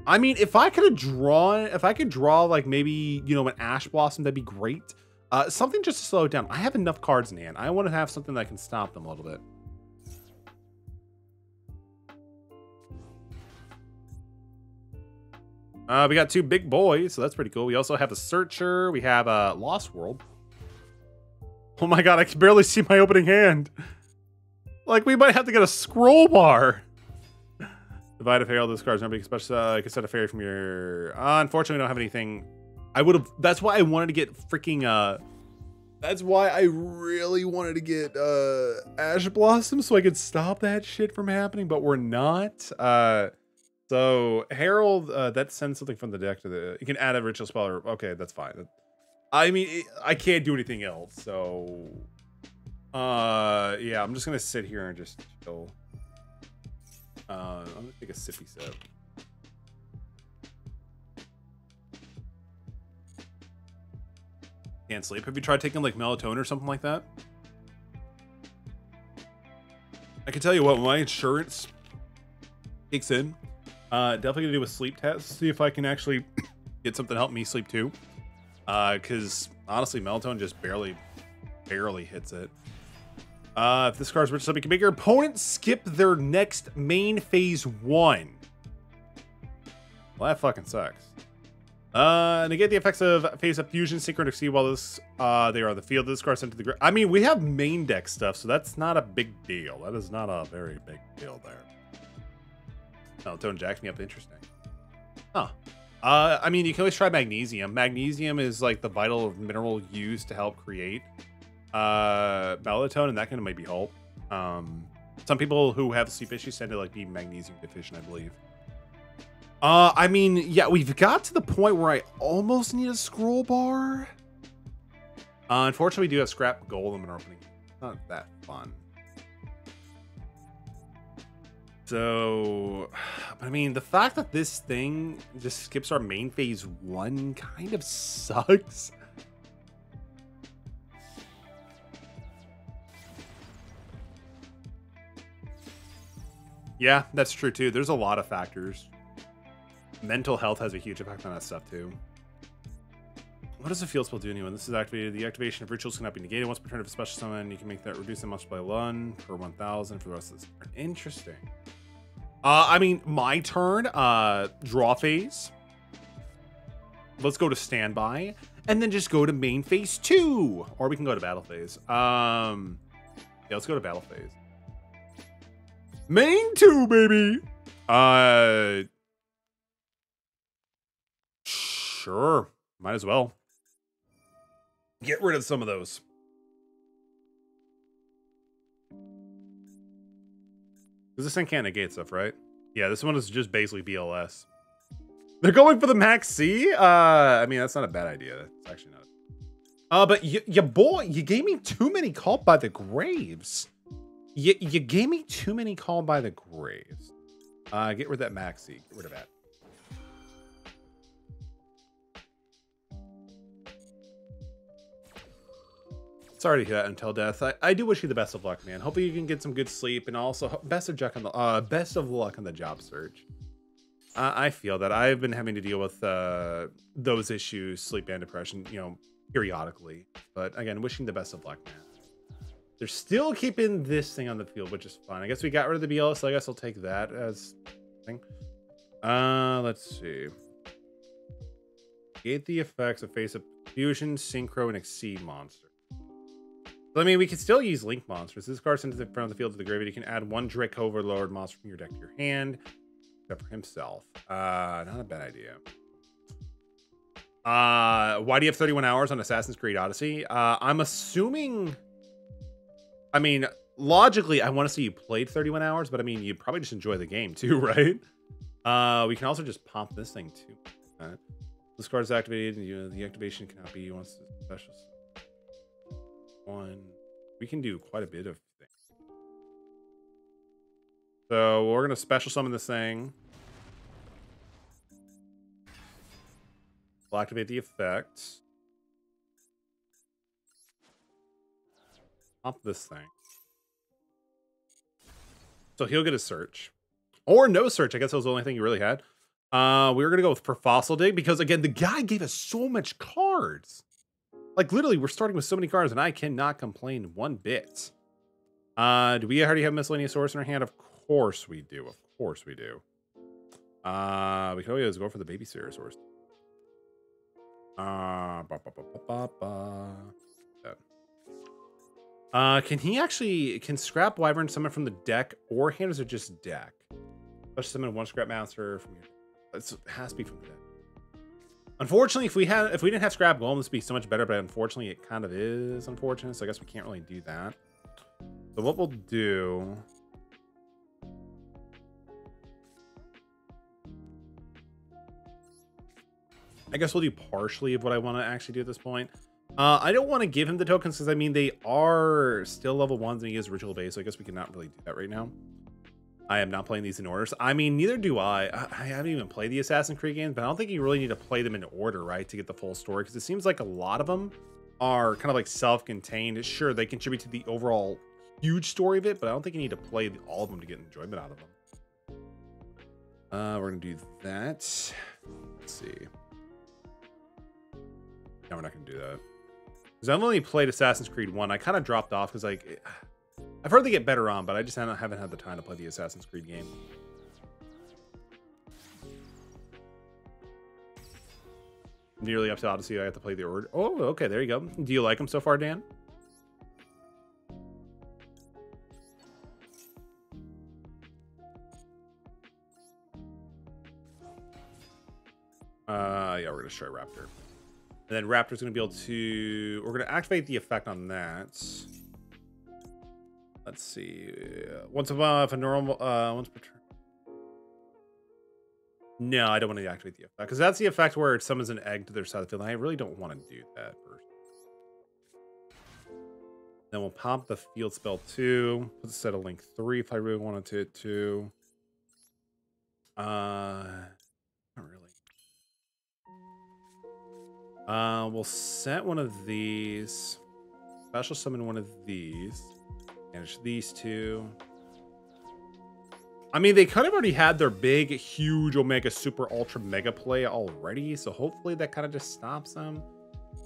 I mean, if I could draw like maybe, you know, an Ash Blossom, that'd be great. Something just to slow it down. I have enough cards in hand. I want to have something that can stop them a little bit. We got 2 big boys, so that's pretty cool. We also have a Searcher. We have a Lost World. Oh my god, I can barely see my opening hand. Like, we might have to get a scroll bar. Divide of Herald, those cards. Remember, especially you can set a fairy from your. Unfortunately, we don't have anything. I would have. That's why I wanted to get freaking. That's why I really wanted to get Ash Blossom so I could stop that shit from happening, but we're not. So Herald, that sends something from the deck to the. You can add a ritual spell. Or, okay, that's fine. I mean, I can't do anything else. So. Yeah, I'm just gonna sit here and just chill. I'm gonna take a sippy sip. Can't sleep. Have you tried taking like melatonin or something like that? I can tell you what, when my insurance kicks in, definitely gonna do a sleep test, see if I can actually get something to help me sleep too. Because honestly, melatonin just barely hits it. If this card's rich, so we can make your opponent skip their next main phase 1. Well, that fucking sucks. Negate the effects of phase up fusion, synchron exceed while this they are on the field. This card sent to the I mean, we have main deck stuff, so that's not a big deal. That is not a very big deal there. Oh, don't jack me up. Interesting. Huh. I mean, you can always try magnesium. Magnesium is like the vital mineral used to help create melatonin, and that can maybe help. Some people who have sleep issues tend to like be magnesium deficient, I believe. I mean, yeah, we've got to the point where I almost need a scroll bar. Unfortunately, we do have scrap golem in our opening. Not that fun. So, I mean, the fact that this thing just skips our main phase 1 kind of sucks. Yeah, that's true too. There's a lot of factors. Mental health has a huge effect on that stuff too. What does the field spell do anyway? This is activated. The activation of rituals cannot be negated once per turn of a special summon. You can make that reduce the multiply 1 for 1,000 for the rest of this turn. Interesting. I mean, my turn, draw phase. Let's go to standby and then just go to main phase 2, or we can go to battle phase. Yeah, let's go to battle phase. Main 2, baby. Sure. Might as well. Get rid of some of those. Because this thing can't negate stuff, right? Yeah, this one is just basically BLS. They're going for the Max C? I mean, that's not a bad idea. It's actually not. But you boy, you gave me too many Called by the Graves. You gave me too many Called by the Graves. Get rid of that Maxi. Get rid of that. Sorry to hear that until death. I do wish you the best of luck, man. Hopefully you can get some good sleep, and also best of luck on the job search. I feel that I've been having to deal with those issues, sleep and depression, you know, periodically. But again, wishing the best of luck, man. They're still keeping this thing on the field, which is fine. I guess we got rid of the BL, so I guess I'll take that as thing. Let's see. Gate the effects of face of fusion, synchro, and exceed monster. So, I mean, we can still use link monsters. This card sent to the front of the field to the graveyard. You can add one Draco Overlord monster from your deck to your hand, except for himself. Not a bad idea. Why do you have 31 hours on Assassin's Creed Odyssey? I'm assuming. I mean, logically, I want to see you played 31 hours, but I mean, you probably just enjoy the game too, right? We can also just pump this thing too. This card is activated, and the activation cannot be once the special one. We can do quite a bit of things. So we're gonna special summon this thing. We'll activate the effect. Pump this thing. So he'll get a search. Or no search. I guess that was the only thing you really had. We were going to go for Fossil Dig because, again, the guy gave us so much cards. Like, literally, we're starting with so many cards, and I cannot complain one bit. Do we already have Miscellaneous Source in our hand? Of course we do. Of course we do. We can always go for the Babysitter Source. Can he actually, can Scrap Wyvern summon from the deck or hand, or is it just deck? Let's summon one Scrap Monster from your deck. It has to be from the deck. Unfortunately, if we didn't have Scrap Golem, this would be so much better, but unfortunately it kind of is unfortunate, so I guess we can't really do that. So what we'll do, I guess we'll do partially of what I want to actually do at this point. I don't want to give him the tokens because, I mean, they are still level 1s and he is ritual based, so I guess we cannot really do that right now. I am not playing these in orders. I mean, neither do I. I haven't even played the Assassin's Creed games, but I don't think you really need to play them in order, right, to get the full story, because it seems like a lot of them are kind of like self-contained. Sure, they contribute to the overall huge story of it, but I don't think you need to play all of them to get enjoyment out of them. We're going to do that. Let's see. No, we're not going to do that. Because I've only played Assassin's Creed 1. I kind of dropped off because, like, I've heard they get better on, but I just haven't had the time to play the Assassin's Creed game. Nearly up to Odyssey. I have to play the order. Oh, okay. There you go. Do you like them so far, Dan? Yeah, we're going to try Raptor. And then Raptor's going to be able to... We're going to activate the effect on that. Let's see. Once a month, a normal... once per turn. No, I don't want to activate the effect. Because that's the effect where it summons an egg to their side of the field. And I really don't want to do that first. Then we'll pop the field spell 2. Put the set of link 3 if I really wanted to too. Not really. We'll set one of these. Special summon one of these. Manage these two. I mean, they kind of already had their big, huge, Omega, Super, Ultra, Mega play already. So hopefully that kind of just stops them.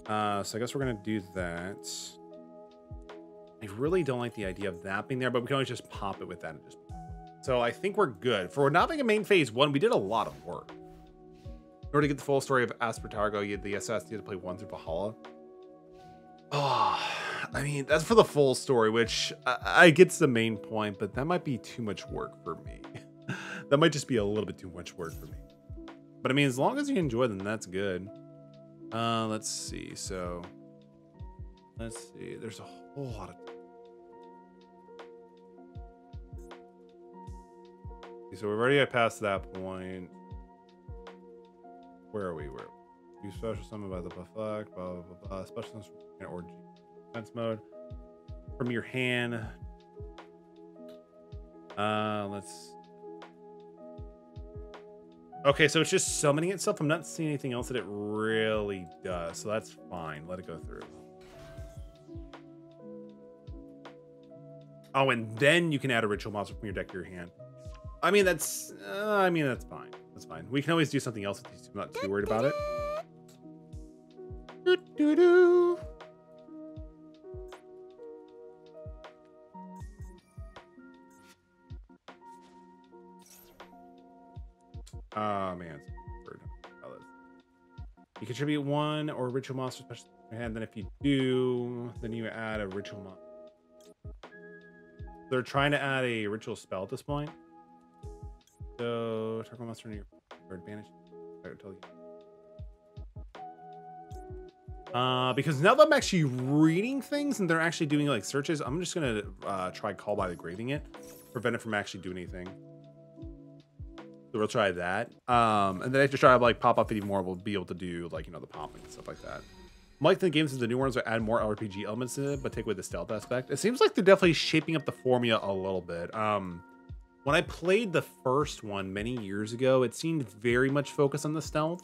So I guess we're going to do that. I really don't like the idea of that being there, but we can always just pop it with that. And just... So I think we're good. For not being a main phase 1, we did a lot of work. In order to get the full story of Aspertargo, you had the SS, you had to play 1 through Valhalla. Oh, I mean, that's for the full story, which I get's the main point, but that might be too much work for me. That might just be a little bit too much work for me. But I mean, as long as you enjoy them, that's good. Let's see. So, let's see. There's a whole lot of... So we've already past that point. Where are we? Where? You special summon by the buff, blah, blah, blah, blah. Special summon or defense mode from your hand. Let's. Okay, so it's just summoning itself. I'm not seeing anything else that it really does, so that's fine. Let it go through. Oh, and then you can add a ritual monster from your deck to your hand. I mean, that's fine. That's fine. We can always do something else with these two. I'm not too worried about it. Doo-doo-doo. Oh man, you contribute one or ritual monster special to your hand. Then if you do, then you add a ritual monster. They're trying to add a ritual spell at this point. So target monster in your advantage. I would tell you. Because now that I'm actually reading things and they're actually doing like searches, I'm just gonna try call by the graving it, prevent it from actually doing anything. So we'll try that. And then after try to like pop up even more, we'll be able to do like, you know, the popping and stuff like that. Like the games of the new ones will add more RPG elements in it, but take away the stealth aspect. It seems like they're definitely shaping up the formula a little bit. When I played the first one many years ago, it seemed very much focused on the stealth.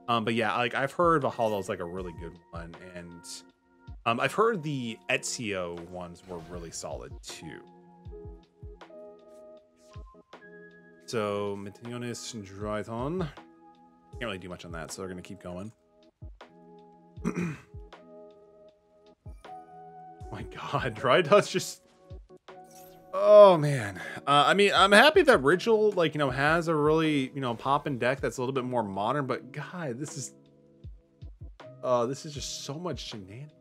But yeah, like I've heard Valhalla is like a really good one, and I've heard the Ezio ones were really solid too. So Metallicerox Youtube. Can't really do much on that, so we're gonna keep going. Oh my god, Drytooth just... Oh man. I mean, I'm happy that Ritual, like, you know, has a really, you know, poppin' deck that's a little bit more modern, but god, this is just so much shenanigans.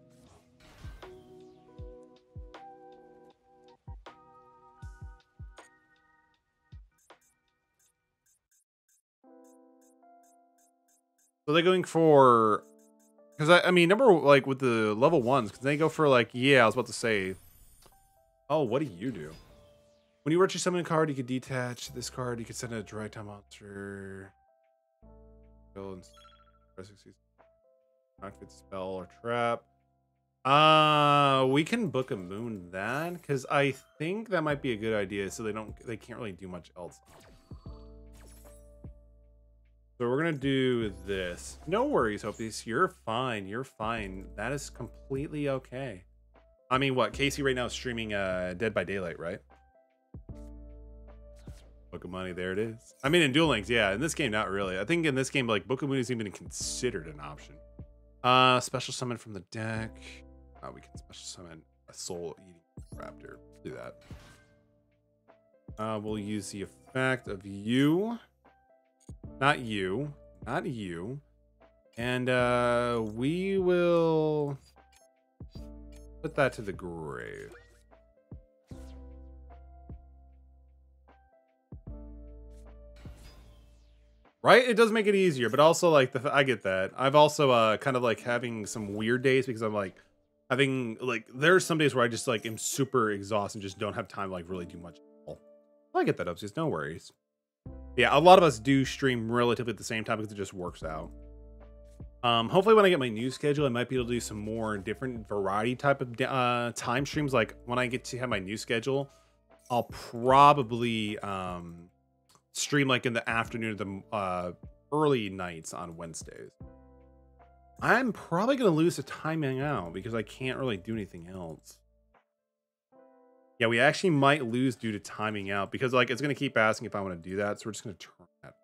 So they're going for... Because I mean, number like with the level ones, because they go for like, yeah, I was about to say, oh, what do you do? When you virtually summon a card, you can detach this card. You can send a dry time monster. Activate spell or trap. We can book a moon that because I think that might be a good idea. So they can't really do much else. So we're gonna do this. No worries, Hopies. You're fine. You're fine. That is completely okay. I mean, what? Casey right now is streaming Dead by Daylight, right? Book of Money, there it is. I mean, in Duel Links, yeah. In this game, not really. I think in this game, like, Book of Money is even considered an option. Special summon from the deck. We can special summon a soul-eating raptor. Do that. We'll use the effect of you. Not you. Not you. And we will put that to the grave. Right? It does make it easier, but also like I get that. I've also kind of like having some weird days because I'm like having like there's some days where I just like am super exhausted and just don't have time to like really do much at all. I get that, Upsies. No worries. Yeah, a lot of us do stream relatively at the same time because it just works out. Hopefully when I get my new schedule, I might be able to do some more different variety type of time streams. Like when I get to have my new schedule, I'll probably stream like in the afternoon of the early nights on Wednesdays. I'm probably going to lose the timing out because I can't really do anything else. Yeah, we actually might lose due to timing out because like it's going to keep asking if I want to do that. So we're just going to turn that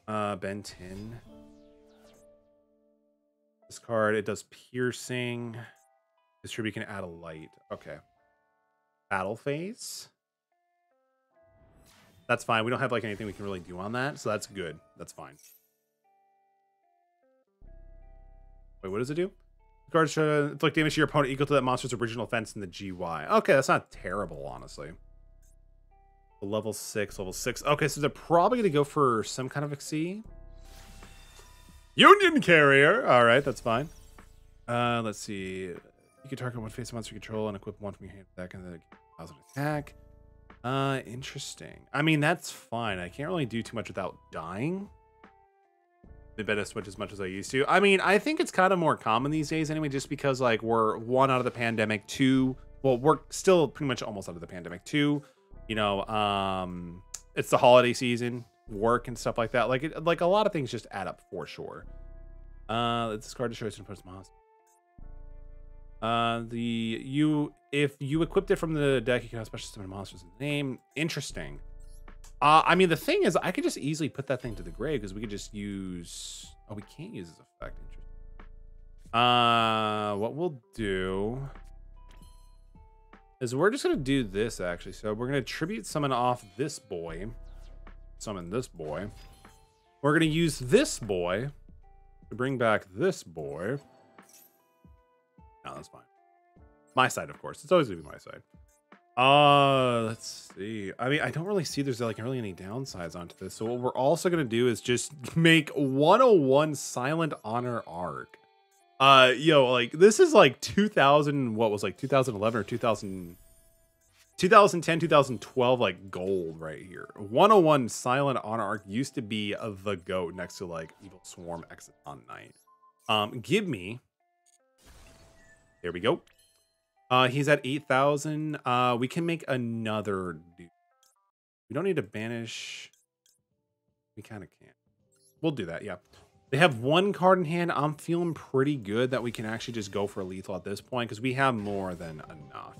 off. Ben 10. This card, it does piercing. Distribute can add a light. Okay. Battle phase. That's fine. We don't have like anything we can really do on that. So that's good. That's fine. Wait, what does it do? Cards inflict damage to your opponent equal to that monster's original offense in the GY. Okay, that's not terrible, honestly. Level 6, level 6. Okay, so they're probably going to go for some kind of XC. Union Carrier! Alright, that's fine. Let's see. You can target one face monster you control and equip one from your hand deck and then allows an attack. Interesting. I mean, that's fine. I can't really do too much without dying. They bet I switch as much as I used to. I mean, I think it's kind of more common these days anyway, just because like we're 1 out of the pandemic, 2, well, we're still pretty much almost out of the pandemic, 2, you know, it's the holiday season, work and stuff like that. Like a lot of things just add up for sure. Let's discard destroy and post monster. If you equipped it from the deck, you can have special summon monsters in the name. Interesting. I mean, the thing is, I could just easily put that thing to the grave because we could just use. Oh, we can't use this effect. Interesting. What we'll do is we're just gonna do this actually. So we're gonna tribute summon off this boy. Summon this boy. We're gonna use this boy to bring back this boy. No, that's fine. My side, of course. It's always gonna be my side. Let's see. I mean, I don't really see there's like really any downsides onto this. So what we're also gonna do is just make 101 Silent Honor Arc. Yo, like this is like 2000. What was like 2011 or 2010, 2012, like gold right here. 101 Silent Honor Arc used to be the GOAT next to like Evil Swarm Exciton Knight. Give me. There we go. He's at 8,000. We can make another dude. We don't need to banish. We kind of can't. We'll do that, yeah. They have one card in hand. I'm feeling pretty good that we can actually just go for a lethal at this point because we have more than enough.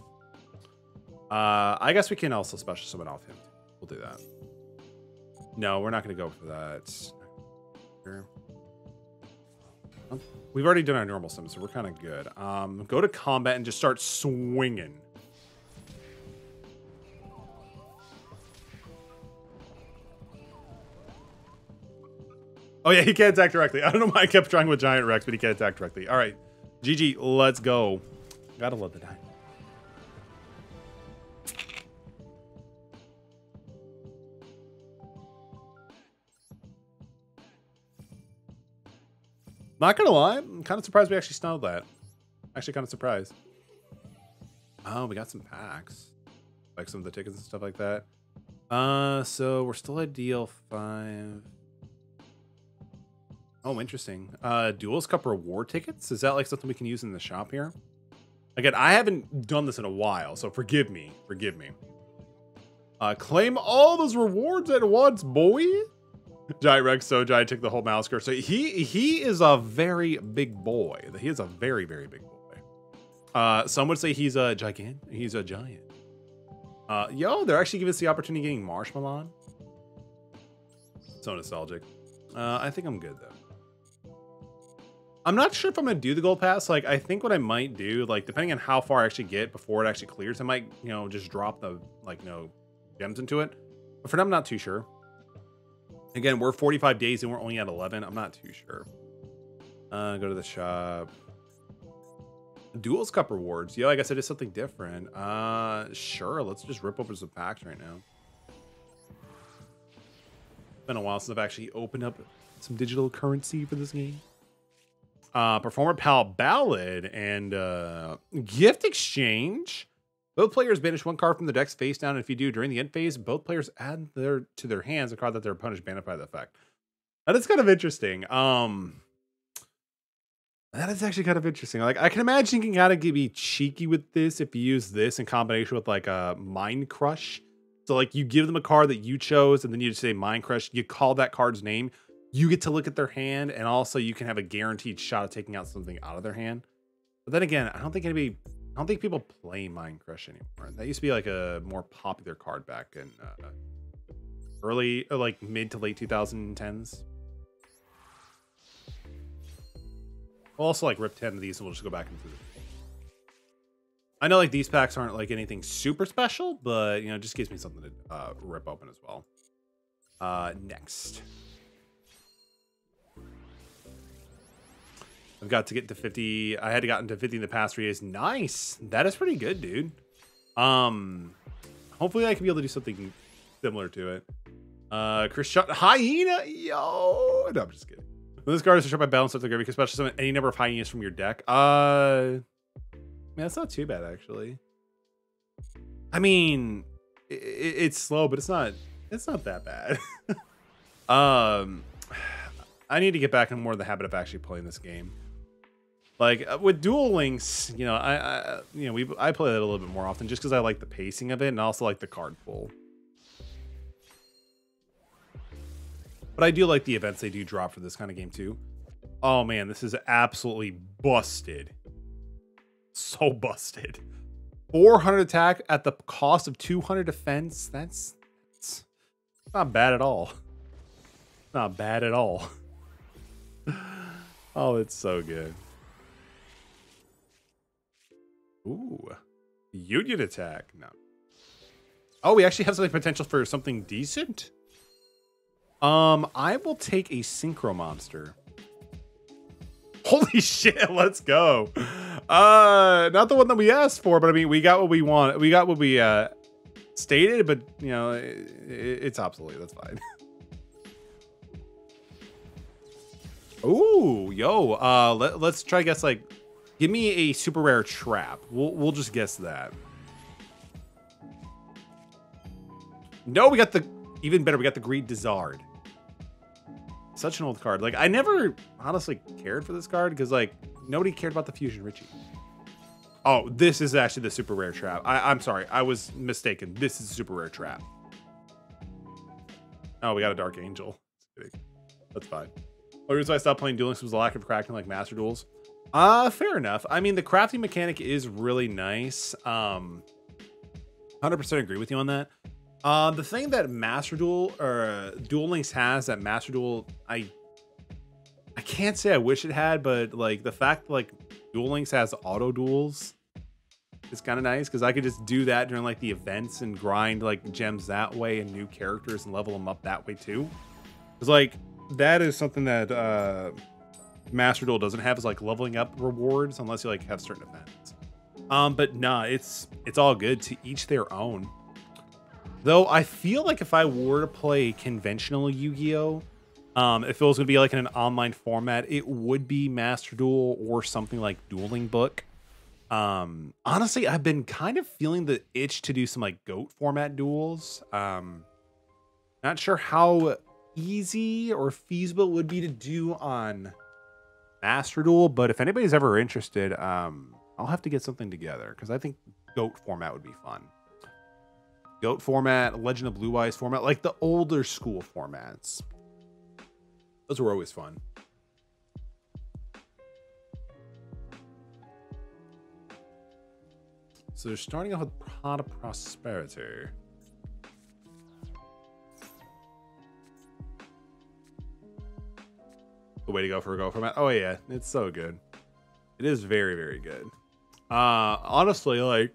I guess we can also special summon off him. We'll do that. No, we're not going to go for that. Here. We've already done our normal summon, so we're kind of good. Go to combat and just start swinging. Oh yeah, he can't attack directly. I don't know why I kept trying with Giant Rex, but he can't attack directly. All right, GG, let's go. Gotta love the die. Not gonna lie, I'm kind of surprised we actually snowed that. Actually kind of surprised. Oh, we got some packs. Like some of the tickets and stuff like that. So we're still at DL5. Oh, interesting. Duels Cup reward tickets? Is that like something we can use in the shop here? Again, I haven't done this in a while, so forgive me. Forgive me. Claim all those rewards at once, boy. Giant Rex, so Giant took the whole mouse curse. So he is a very big boy. He is a very, very big boy. Some would say he's a giant. He's a giant. Yo, they're actually giving us the opportunity of getting Marshmallow. So nostalgic. I think I'm good though. I'm not sure if I'm gonna do the gold pass. Like, I think what I might do, like, depending on how far I actually get before it actually clears, I might, you know, just drop the gems into it. But for now, I'm not too sure. Again, we're 45 days and we're only at 11. I'm not too sure. Go to the shop. Duels Cup rewards. Yo, I guess it is something different. Sure. Let's just rip open some packs right now. It's been a while since I've actually opened up some digital currency for this game. Performer Pal Ballad and Gift Exchange. Both players banish one card from the deck's face down. And if you do during the end phase, both players add to their hands a card that their opponent is banished by the effect. That is kind of interesting. That is actually kind of interesting. Like, I can imagine you can kind of be cheeky with this if you use this in combination with like a Mind Crush. So like you give them a card that you chose and then you just say Mind Crush. You call that card's name. You get to look at their hand, and also you can have a guaranteed shot of taking out something out of their hand. But then again, I don't think people play Mind Crush anymore. That used to be like a more popular card back in early, like mid to late 2010s. We'll also like rip 10 of these and we'll just go back into it. I know like these packs aren't like anything super special, but you know, it just gives me something to rip open as well. Next. I've got to get to 50. I had gotten to 50 in the past 3 days. Nice. That is pretty good, dude. Hopefully I can be able to do something similar to it. Christian Hyena. Yo. No, I'm just kidding. When this card is destroyed by balance of the grave, you can special summon any number of hyenas from your deck. Man, that's not too bad, actually. I mean, it's slow, but it's not that bad. I need to get back in more of the habit of actually playing this game. Like with Duel Links, you know, I play that a little bit more often just because I like the pacing of it and also like the card pull. But I do like the events they do drop for this kind of game too. Oh man, this is absolutely busted. So busted. 400 attack at the cost of 200 defense. That's not bad at all. Not bad at all. Oh, it's so good. Ooh. Union attack. No. Oh, we actually have something potential for something decent. I will take a synchro monster. Holy shit, let's go. Not the one that we asked for, but I mean, we got what we want. We got what we stated, but you know, it's obsolete. That's fine. Ooh, yo, let's try to guess, like, give me a super rare trap. We'll just guess that. No, we got the, even better, we got the Greed Dizard. Such an old card. Like, I never honestly cared for this card because, like, nobody cared about the Fusion Richie. Oh, this is actually the super rare trap. I'm sorry, I was mistaken. This is a super rare trap. Oh, we got a Dark Angel. Just kidding. That's fine. The reason I stopped playing Duel Links was the lack of crafting like Master Duels. Fair enough. I mean, the crafting mechanic is really nice. 100% agree with you on that. The thing that Master Duel or Duel Links has that Master Duel, I can't say I wish it had, but like the fact that, like, Duel Links has auto duels is kind of nice because I could just do that during like the events and grind like gems that way and new characters and level them up that way too. Because like that is something that Master Duel doesn't have, is like leveling up rewards unless you like have certain events. But nah, it's all good, to each their own. Though I feel like if I were to play conventional Yu-Gi-Oh, if it was going to be like in an online format, it would be Master Duel or something like Dueling Book. Honestly, I've been kind of feeling the itch to do some like GOAT format duels. Not sure how easy or feasible it would be to do on Master Duel, but if anybody's ever interested, I'll have to get something together because I think GOAT format would be fun. GOAT format, Legend of Blue Eyes format, like the older school formats. Those were always fun. So they're starting off with Pot of Prosperity. The way to go for a GOAT format. Oh yeah, it's so good. It is very, very good. Honestly, like,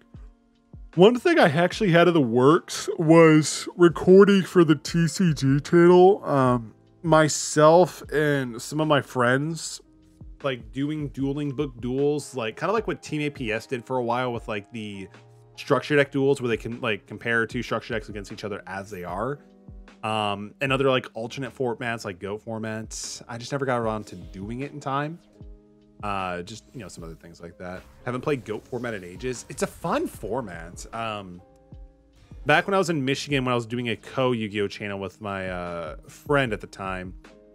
one thing I actually had in the works was recording for the TCG channel. Myself and some of my friends, like, doing Dueling Book duels, like kind of like what Team APS did for a while with like the structure deck duels, where they can like compare two structure decks against each other as they are. And other like alternate formats like GOAT formats. I just never got around to doing it in time. Just, you know, some other things like that. Haven't played GOAT format in ages. It's a fun format. Back when I was in Michigan, when I was doing a Yu-Gi-Oh channel with my friend at the time,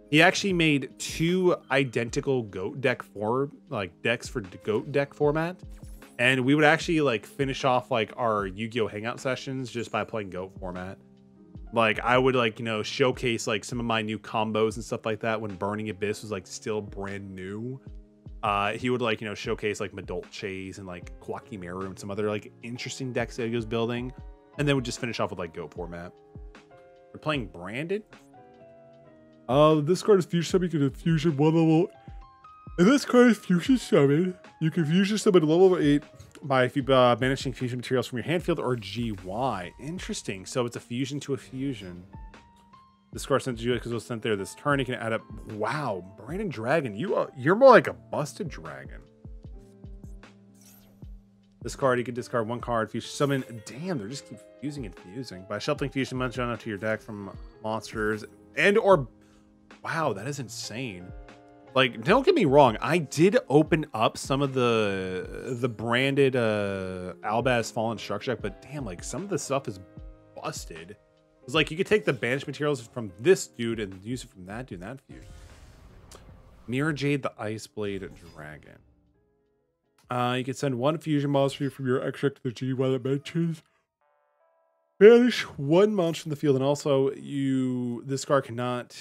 he actually made 2 identical GOAT deck decks for GOAT deck format. And we would actually like finish off like our Yu-Gi-Oh hangout sessions just by playing GOAT format. Like I would like, you know, showcase like some of my new combos and stuff like that when Burning Abyss was like still brand new. He would like, you know, showcase like Metallicaerox and like Kwakimeru and some other like interesting decks that he was building, and then would just finish off with like GOAT format. We're playing Branded. This card is Fusion Summon. You can Fusion 1 level. And this card is Fusion Summon. You can Fusion Summon level 8 by banishing fusion materials from your hand field or GY. Interesting. So it's a fusion to a fusion. This card sent to you because it was sent there this turn. You can add up. Wow, Brandon Dragon. You're more like a busted dragon. This card, you can discard 1 card, fusion summon. Damn, they're just keep fusing and fusing. By shuffling fusion monster to your deck from monsters and or. Wow, that is insane. Like, don't get me wrong, I did open up some of the branded Albaz Fallen structure deck, but damn, like some of the stuff is busted. It's like you could take the banished materials from this dude and use it from that dude and that fusion. Mirror Jade, the Ice Blade Dragon. You can send 1 fusion monster from your extract to the G1 that mentions. Banish one monster from the field, and also this card cannot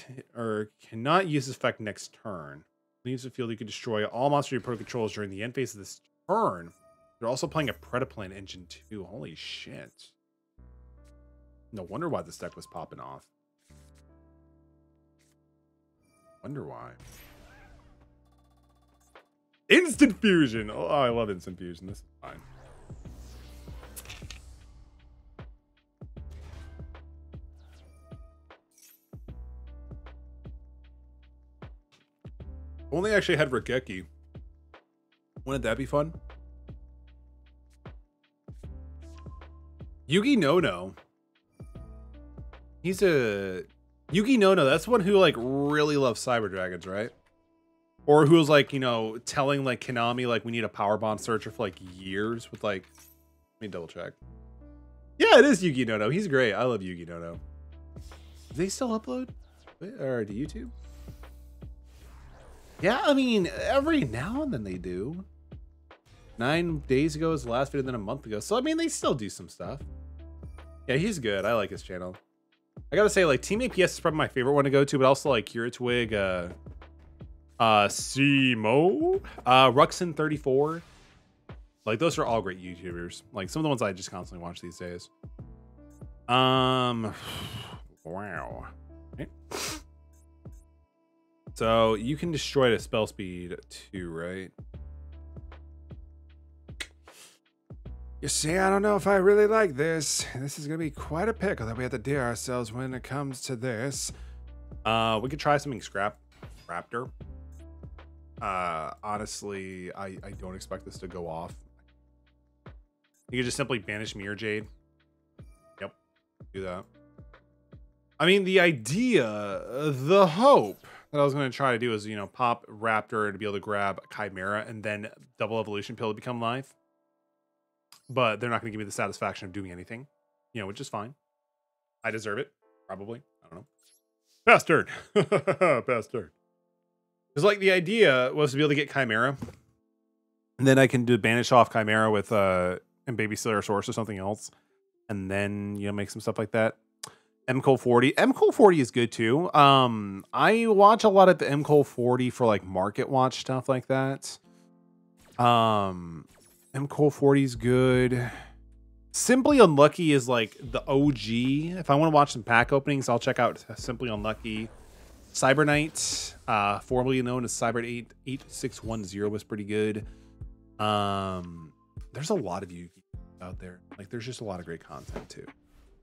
use this effect next turn. Leaves the field, you can destroy all monsters your opponent controls during the end phase of this turn. They're also playing a Predaplan engine too. Holy shit. No wonder why this deck was popping off. Wonder why. Instant fusion. Oh, I love instant fusion. This is fine. Only actually had Regeki. Wouldn't that be fun? Yugi No. He's a Yugi No. That's one who like really loves Cyber Dragons, right? Or who was like, you know, telling like Konami like we need a power bond searcher for like years with like. Let me double check. Yeah, it is Yugi No. He's great. I love Yugi No. Do they still upload or to YouTube? Yeah, I mean, every now and then they do. 9 days ago was the last video, then a month ago. So, I mean, they still do some stuff. Yeah, he's good. I like his channel. I gotta say, like, Team APS is probably my favorite one to go to, but also, like, Kiritwig, Simo, Ruxin34. Like, those are all great YouTubers. Like, some of the ones I just constantly watch these days. Wow. Okay. So you can destroy it at spell speed too, right? You see, I don't know if I really like this. This is gonna be quite a pickle that we have to deal ourselves when it comes to this. We could try something Raptor. Honestly, I don't expect this to go off. You could just simply banish Mirror Jade. Yep, do that. I mean, the idea, the hope that I was going to try to do is, you know, pop Raptor to be able to grab Chimera and then double evolution pill to become life. But they're not going to give me the satisfaction of doing anything, you know, which is fine. I deserve it, probably. I don't know. Bastard. Bastard. Because, like, the idea was to be able to get Chimera. And then I can do banish off Chimera with and Babysitter Source or something else. And then, you know, make some stuff like that. MCole 40. MCole 40 is good too. I watch a lot of the MCole 40 for like market watch stuff like that. MCole 40 is good. Simply Unlucky is like the OG. If I want to watch some pack openings, I'll check out Simply Unlucky. Cyber Knight, formerly known as Cyber 8610, was pretty good. There's a lot of Yugi out there. Like, there's just a lot of great content too.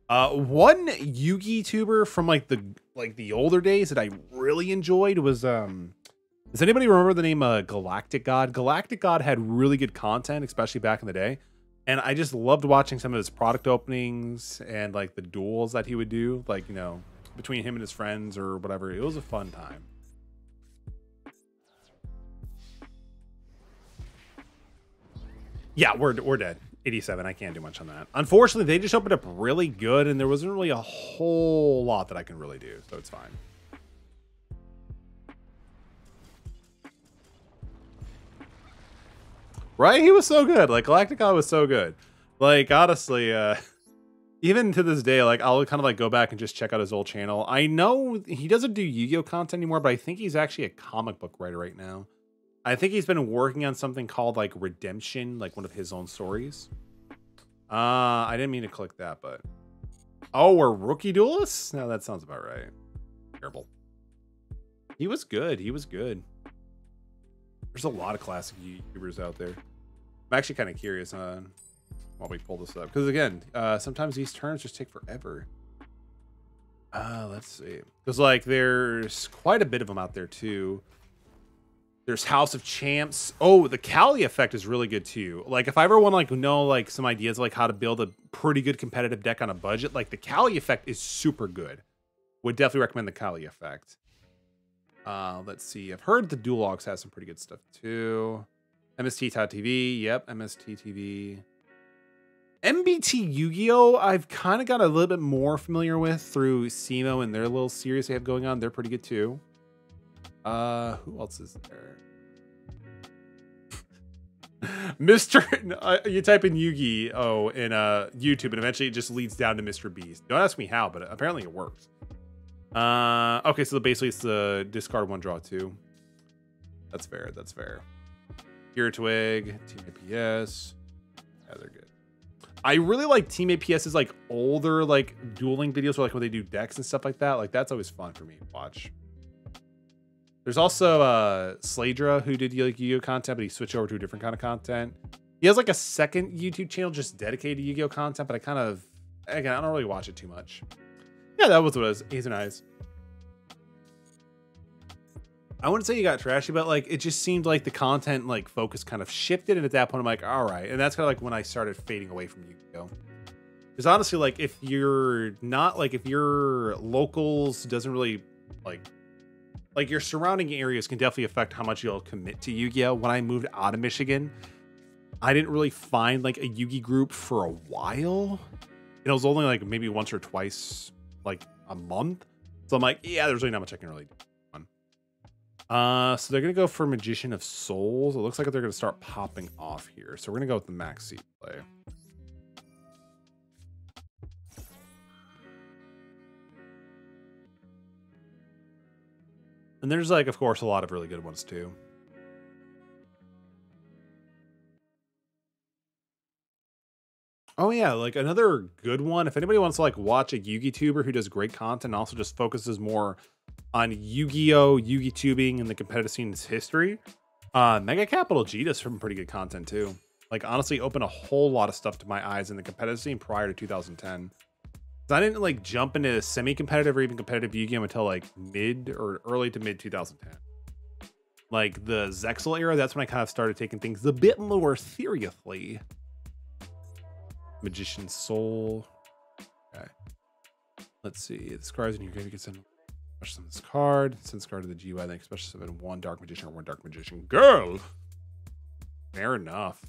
One Yugi tuber from like the older days that I really enjoyed was does anybody remember the name Galactic God? Galactic God had really good content, especially back in the day, and I just loved watching some of his product openings and like the duels that he would do, like, you know, between him and his friends or whatever. It was a fun time. Yeah, we're dead. 87. I can't do much on that. Unfortunately, they just opened up really good, and there wasn't really a whole lot that I can really do, so it's fine. Right? He was so good. Like, Galactic God was so good. Like, honestly, even to this day, like, I'll kind of like go back and just check out his old channel. I know he doesn't do Yu-Gi-Oh content anymore, but I think he's actually a comic book writer right now. I think he's been working on something called like Redemption, like one of his own stories. I didn't mean to click that, but oh, we're rookie duelists? No, that sounds about right. Terrible. He was good. He was good. There's a lot of classic YouTubers out there. I'm actually kind of curious on while we pull this up, because again, sometimes these turns just take forever. Let's see, because like there's quite a bit of them out there too. There's House of Champs. Oh, the Kali effect is really good too. Like if I ever want to like know like some ideas like how to build a pretty good competitive deck on a budget, like the Kali effect is super good. Would definitely recommend the Kali effect. Let's see. I've heard the Duel Logs has some pretty good stuff too. MST.TV. Yep, MST.TV. MBT Yu-Gi-Oh! I've kind of got a little bit more familiar with through Simo and their little series they have going on. They're pretty good too. Who else is there? Mr. You type in Yu-Gi-Oh in YouTube, and eventually it just leads down to Mr. Beast. Don't ask me how, but apparently it works. Okay, so basically it's the discard 1, draw 2. That's fair. That's fair. Hero Twig, Team APS. Yeah, they're good. I really like Team APS's like older like dueling videos, where like when they do decks and stuff like that. Like that's always fun for me to watch. There's also Sladra, who did like Yu-Gi-Oh content, but he switched over to a different kind of content. He has like a second YouTube channel just dedicated to Yu-Gi-Oh content, but again, I don't really watch it too much. Yeah, that was what it was. A's and I's. I wouldn't say you got trashy, but like it just seemed like the content like focus kind of shifted, and at that point I'm like, all right. And that's kind of like when I started fading away from Yu-Gi-Oh. Because honestly, like if you're not like if your locals doesn't really like your surrounding areas can definitely affect how much you'll commit to Yu-Gi-Oh. When I moved out of Michigan, I didn't really find like a Yu-Gi group for a while. And it was only like maybe once or twice like a month. So I'm like, yeah, there's really not much I can really do. So they're gonna go for Magician of Souls. It looks like they're gonna start popping off here. So we're gonna go with the max seed play. And there's like, of course, a lot of really good ones too. Oh yeah, like another good one. If anybody wants to like watch a Yu-Gi tuber who does great content and also just focuses more on Yu-Gi-Oh, Yu-Gi tubing and the competitive scene's history, Mega Capital G does some pretty good content too. Like honestly, opened a whole lot of stuff to my eyes in the competitive scene prior to 2010. I didn't like jump into semi-competitive or even competitive Yu-Gi-Oh until like mid or early to mid 2010. Like the Zexal era, that's when I kind of started taking things a bit more seriously. Magician's Soul. Okay. Let's see. This card's in your game. You can send this card. Send this card to the GUI. Then special summon 1 Dark Magician or 1 Dark Magician. Girl! Fair enough.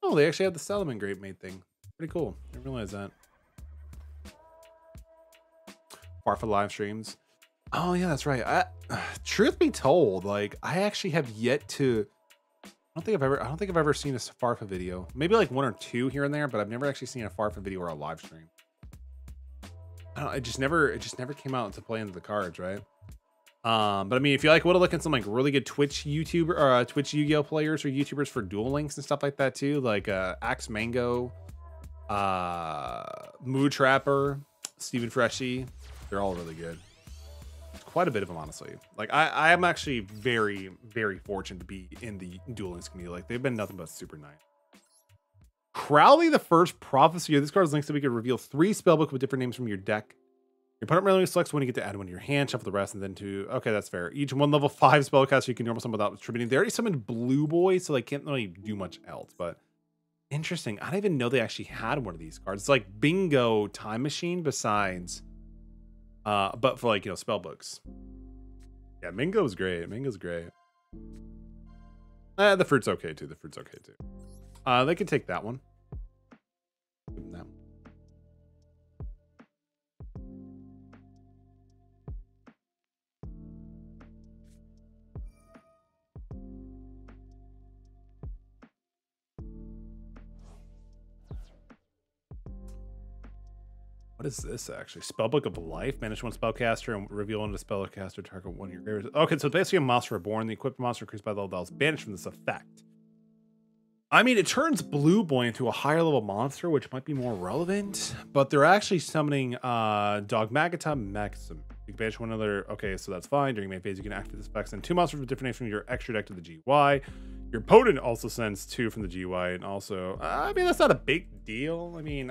Oh, they actually have the Salomon Grape made thing. Pretty cool. I didn't realize that. Far for live streams. Oh yeah, that's right. Truth be told, like I actually have yet to. I don't think I've ever seen a Farfa video. Maybe like 1 or 2 here and there, but I've never actually seen a Farfa video or a live stream. It just never came out to play into the cards, right? But I mean, if you like want to look at some like really good Twitch YouTuber or Twitch Yu-Gi-Oh players or YouTubers for Duel Links and stuff like that too, like Axe Mango, Mood Trapper, Steven Freshy, they're all really good. Quite a bit of them, honestly. Like I am actually very, very fortunate to be in the Duel Links community. Like they've been nothing but super nice. Crowley the First Prophecy. This card's links so we can reveal 3 spellbooks with different names from your deck. Your opponent randomly selects one, you get to add one to your hand, shuffle the rest, and then 2. Okay, that's fair. Each 1 level 5 spellcaster you can normal summon without attributing. They already summoned Blue Boy, so they can't really do much else. But interesting. I didn't even know they actually had one of these cards. It's like Bingo Time Machine besides, but for like, you know, spellbooks. Yeah, Mingo's great. Mingo's great. The fruit's okay too. The fruit's okay too. They can take that one. Give them that one. What is this actually? Spellbook of Life. Banish 1 spellcaster and reveal one to spellcaster target 1 of your favorites. Okay, so basically a monster reborn. The equipped monster increased by the level is banished from this effect. I mean, it turns Blue Boy into a higher level monster, which might be more relevant, but they're actually summoning Dogmagata Maxim. You can banish one other. Okay, so that's fine. During main phase, you can activate this effect. Send 2 monsters with different names from your extra deck to the GUI. Your opponent also sends 2 from the GUI, and also, I mean, that's not a big deal. I mean,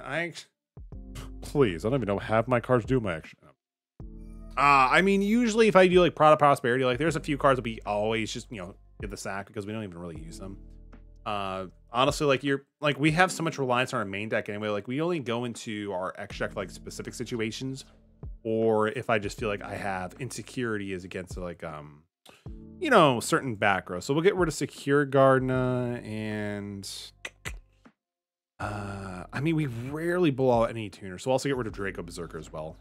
please, I don't even know half my cards do my action. I mean, usually if I do like Prod of Prosperity, like there's a few cards that we always just, you know, give the sack because we don't even really use them. Honestly, like we have so much reliance on our main deck anyway. Like we only go into our extra deck for like specific situations, or if I just feel like I have insecurity is against like you know, certain back row. So we'll get rid of Secure Gardna and I mean, we rarely blow out any tuner, so we'll also get rid of Draco Berserker as well.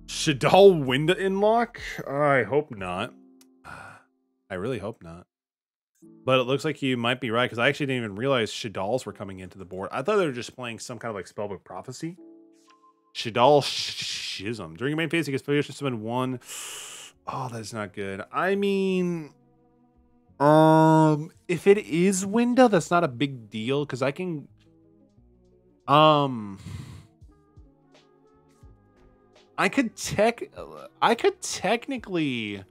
Shadal Wind Inlock? I hope not. I really hope not. But it looks like you might be right, because I actually didn't even realize Shadals were coming into the board. I thought they were just playing some kind of like Spellbook Prophecy. Shadal Schism. During your main phase, you get special summon 1. Oh, that's not good. I mean, if it is Winda, that's not a big deal, because I can I could technically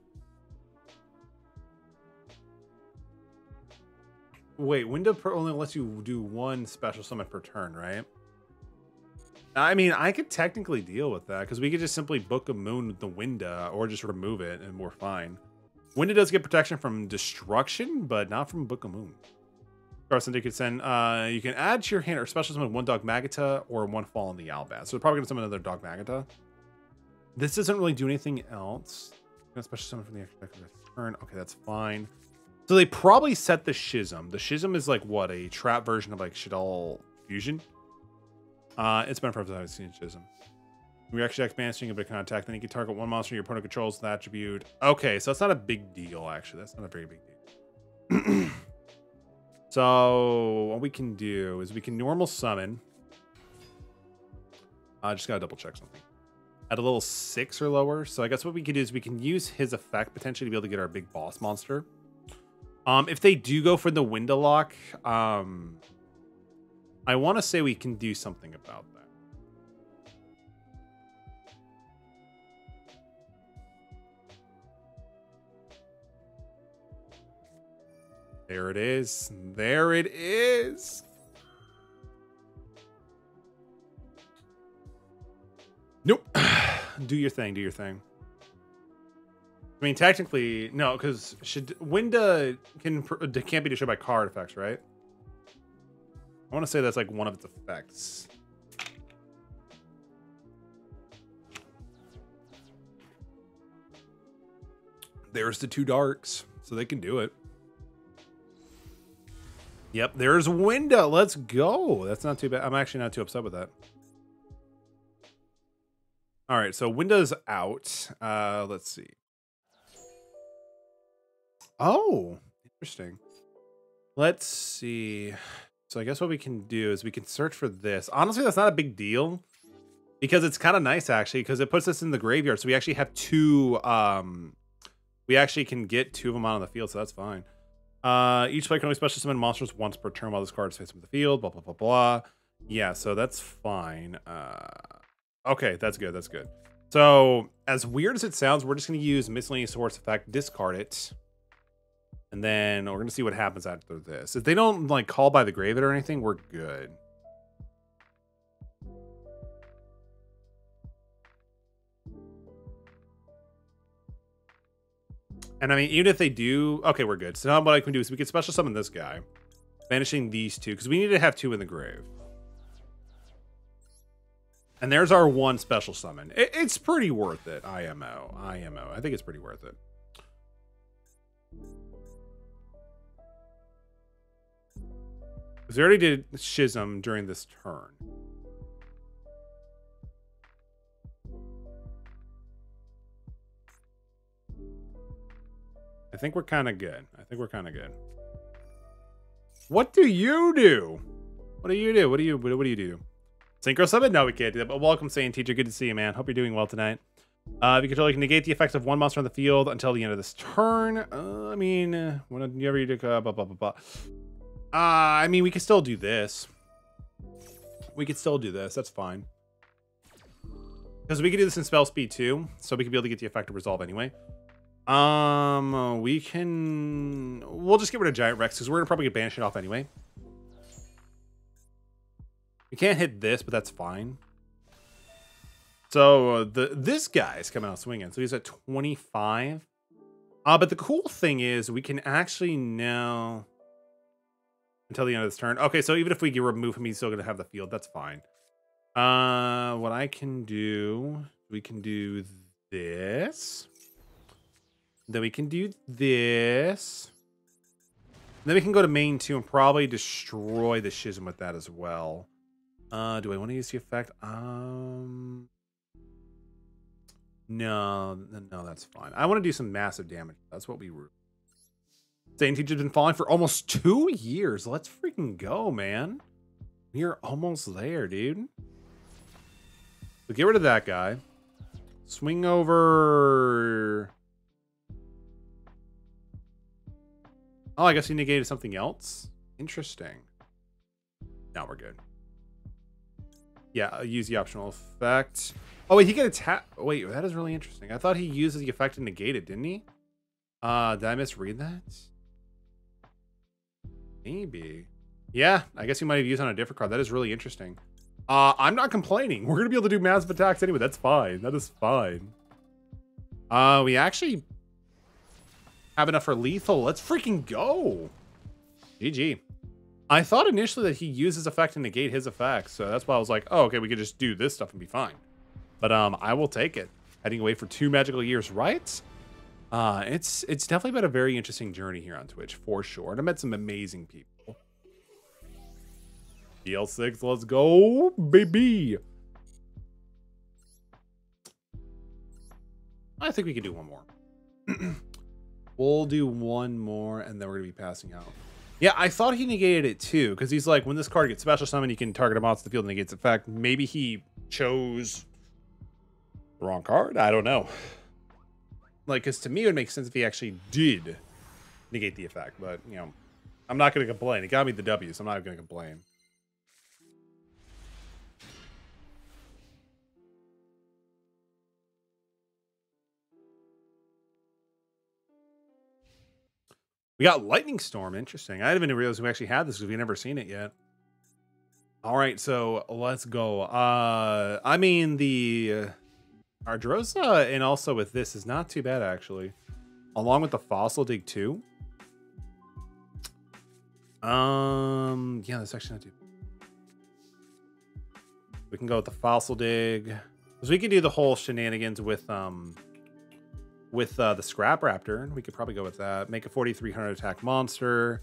wait, Winda only lets you do 1 special summon per turn, right? I mean, I could technically deal with that, because we could just simply book a moon with the Winda, or just remove it, and we're fine. Winda does get protection from destruction, but not from Book of Moon. Carson, you can send, you can add to your hand or special summon 1 Dog Magata or 1 Fall in the Albaz. So we're probably gonna summon another Dog Magata. This doesn't really do anything else. Gonna special summon from the extra deck of the turn. Okay, that's fine. So they probably set the Schism. The Schism is like what, a trap version of like Shadal Fusion. It's been forever since I've seen Schism. Reaction expansion, a bit contact, then you can target 1 monster your opponent controls with the attribute. Okay, so that's not a big deal, actually. That's not a very big deal. So what we can do is we can normal summon. I just gotta double check something. At a level 6 or lower. So I guess what we can do is we can use his effect potentially to be able to get our big boss monster. If they do go for the window lock, I want to say we can do something about that. There it is. There it is. Nope. Do your thing. Do your thing. I mean, technically, no, because Winda can't be destroyed by card effects, right? I want to say that's like one of its effects. There's the 2 darks, so they can do it. Yep, there's Winda. Let's go. That's not too bad. I'm actually not too upset with that. All right, so Winda's out. Let's see. Oh, interesting. Let's see. So I guess what we can do is we can search for this. Honestly, that's not a big deal because it's kind of nice actually, because it puts us in the graveyard. So we actually have 2. We actually can get 2 of them out on the field, so that's fine. Each player can only special summon monsters once per turn while this card is facing the field. Blah blah blah blah. Yeah, so that's fine. Okay, that's good. That's good. So as weird as it sounds, we're just going to use miscellaneous source effect, discard it. And then we're going to see what happens after this. If they don't like call by the graveyard or anything, we're good. And I mean, even if they do, okay, we're good. So now what I can do is we can special summon this guy, banishing these 2, because we need to have 2 in the grave. And there's our 1 special summon. It's pretty worth it. IMO. I think it's pretty worth it. Because we already did Schism during this turn. I think we're kind of good. What do you do? What do you do? What do you do? Synchro summon? No, we can't do that. But welcome, Saiyan Teacher. Good to see you, man. Hope you're doing well tonight. If you control, you can negate the effects of 1 monster on the field until the end of this turn. I mean, whenever you do blah blah blah blah. I mean, we can still do this. That's fine. Because we can do this in spell speed too, so we can be able to get the effect of resolve anyway. We'll just get rid of Giant Rex because we're gonna probably get banished off anyway. We can't hit this, but that's fine. So this guy's coming out swinging, so he's at 25. But the cool thing is we can actually now until the end of this turn. Okay, so even if we remove him, he's still gonna have the field. That's fine. What I can do, we can do this. Then we can do this. then we can go to main 2 and probably destroy the Schism with that as well. Do I want to use the effect? No, that's fine. I want to do some massive damage. That's what we were. Satan Teacher's been falling for almost 2 years. Let's freaking go, man. We are almost there, dude. So get rid of that guy. Swing over. Oh, I guess he negated something else. Interesting. Now we're good. Yeah, I'll use the optional effect. Oh, wait, he can attack. Wait, that is really interesting. I thought he uses the effect to negate it, didn't he? Did I misread that? Maybe. Yeah, I guess he might have used on a different card. That is really interesting. I'm not complaining. We're going to be able to do massive attacks anyway. That's fine. That is fine. We actually have enough for lethal. Let's freaking go. GG. I thought initially that he used his effect to negate his effects. So that's why I was like, oh, okay, we could just do this stuff and be fine. But I will take it. Heading away for 2 magical years, right? It's definitely been a very interesting journey here on Twitch, for sure. And I met some amazing people. DL6, let's go, baby. I think we can do one more. We'll do one more, and then we're going to be passing out. Yeah, I thought he negated it too, because he's like, when this card gets special summoned, you can target a monster in the field and negates effect. Maybe he chose the wrong card? I don't know. Like, because to me, it would make sense if he actually did negate the effect. But, you know, I'm not going to complain. It got me the W, so I'm not going to complain. We got Lightning Storm. Interesting. I didn't even realize we actually had this because we've never seen it yet. All right, so let's go. I mean, the Ardrosa and also with this is not too bad, actually. Along with the Fossil Dig, too. Yeah, that's actually not too bad. We can go with the Fossil Dig. Because we could do the whole shenanigans with the Scrap Raptor. We could probably go with that. Make a 4,300 attack monster.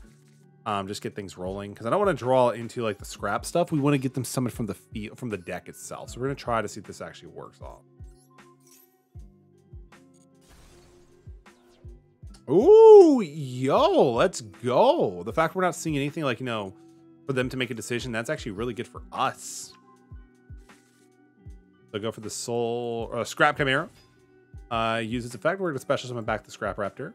Just get things rolling. Because I don't want to draw into like the scrap stuff. We want to get them summoned from the field, from the deck itself. So we're going to try to see if this actually works off. Ooh, yo, let's go. The fact we're not seeing anything like, you know, for them to make a decision, that's actually really good for us. So go for the Soul Scrap Chimera. Use its effect. We're going to special summon back the Scrap Raptor.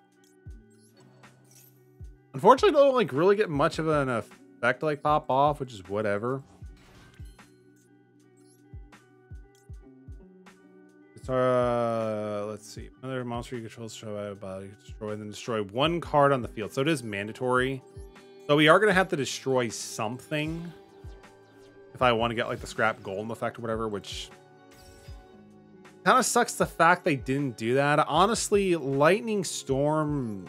Unfortunately, don't like really get much of an effect to like pop off, which is whatever. It's let's see. Another monster you control destroy by a body, destroy, and then destroy 1 card on the field. So it is mandatory. So we are going to have to destroy something if I want to get like the Scrap Golem effect or whatever, which kind of sucks the fact they didn't do that. Honestly, Lightning Storm,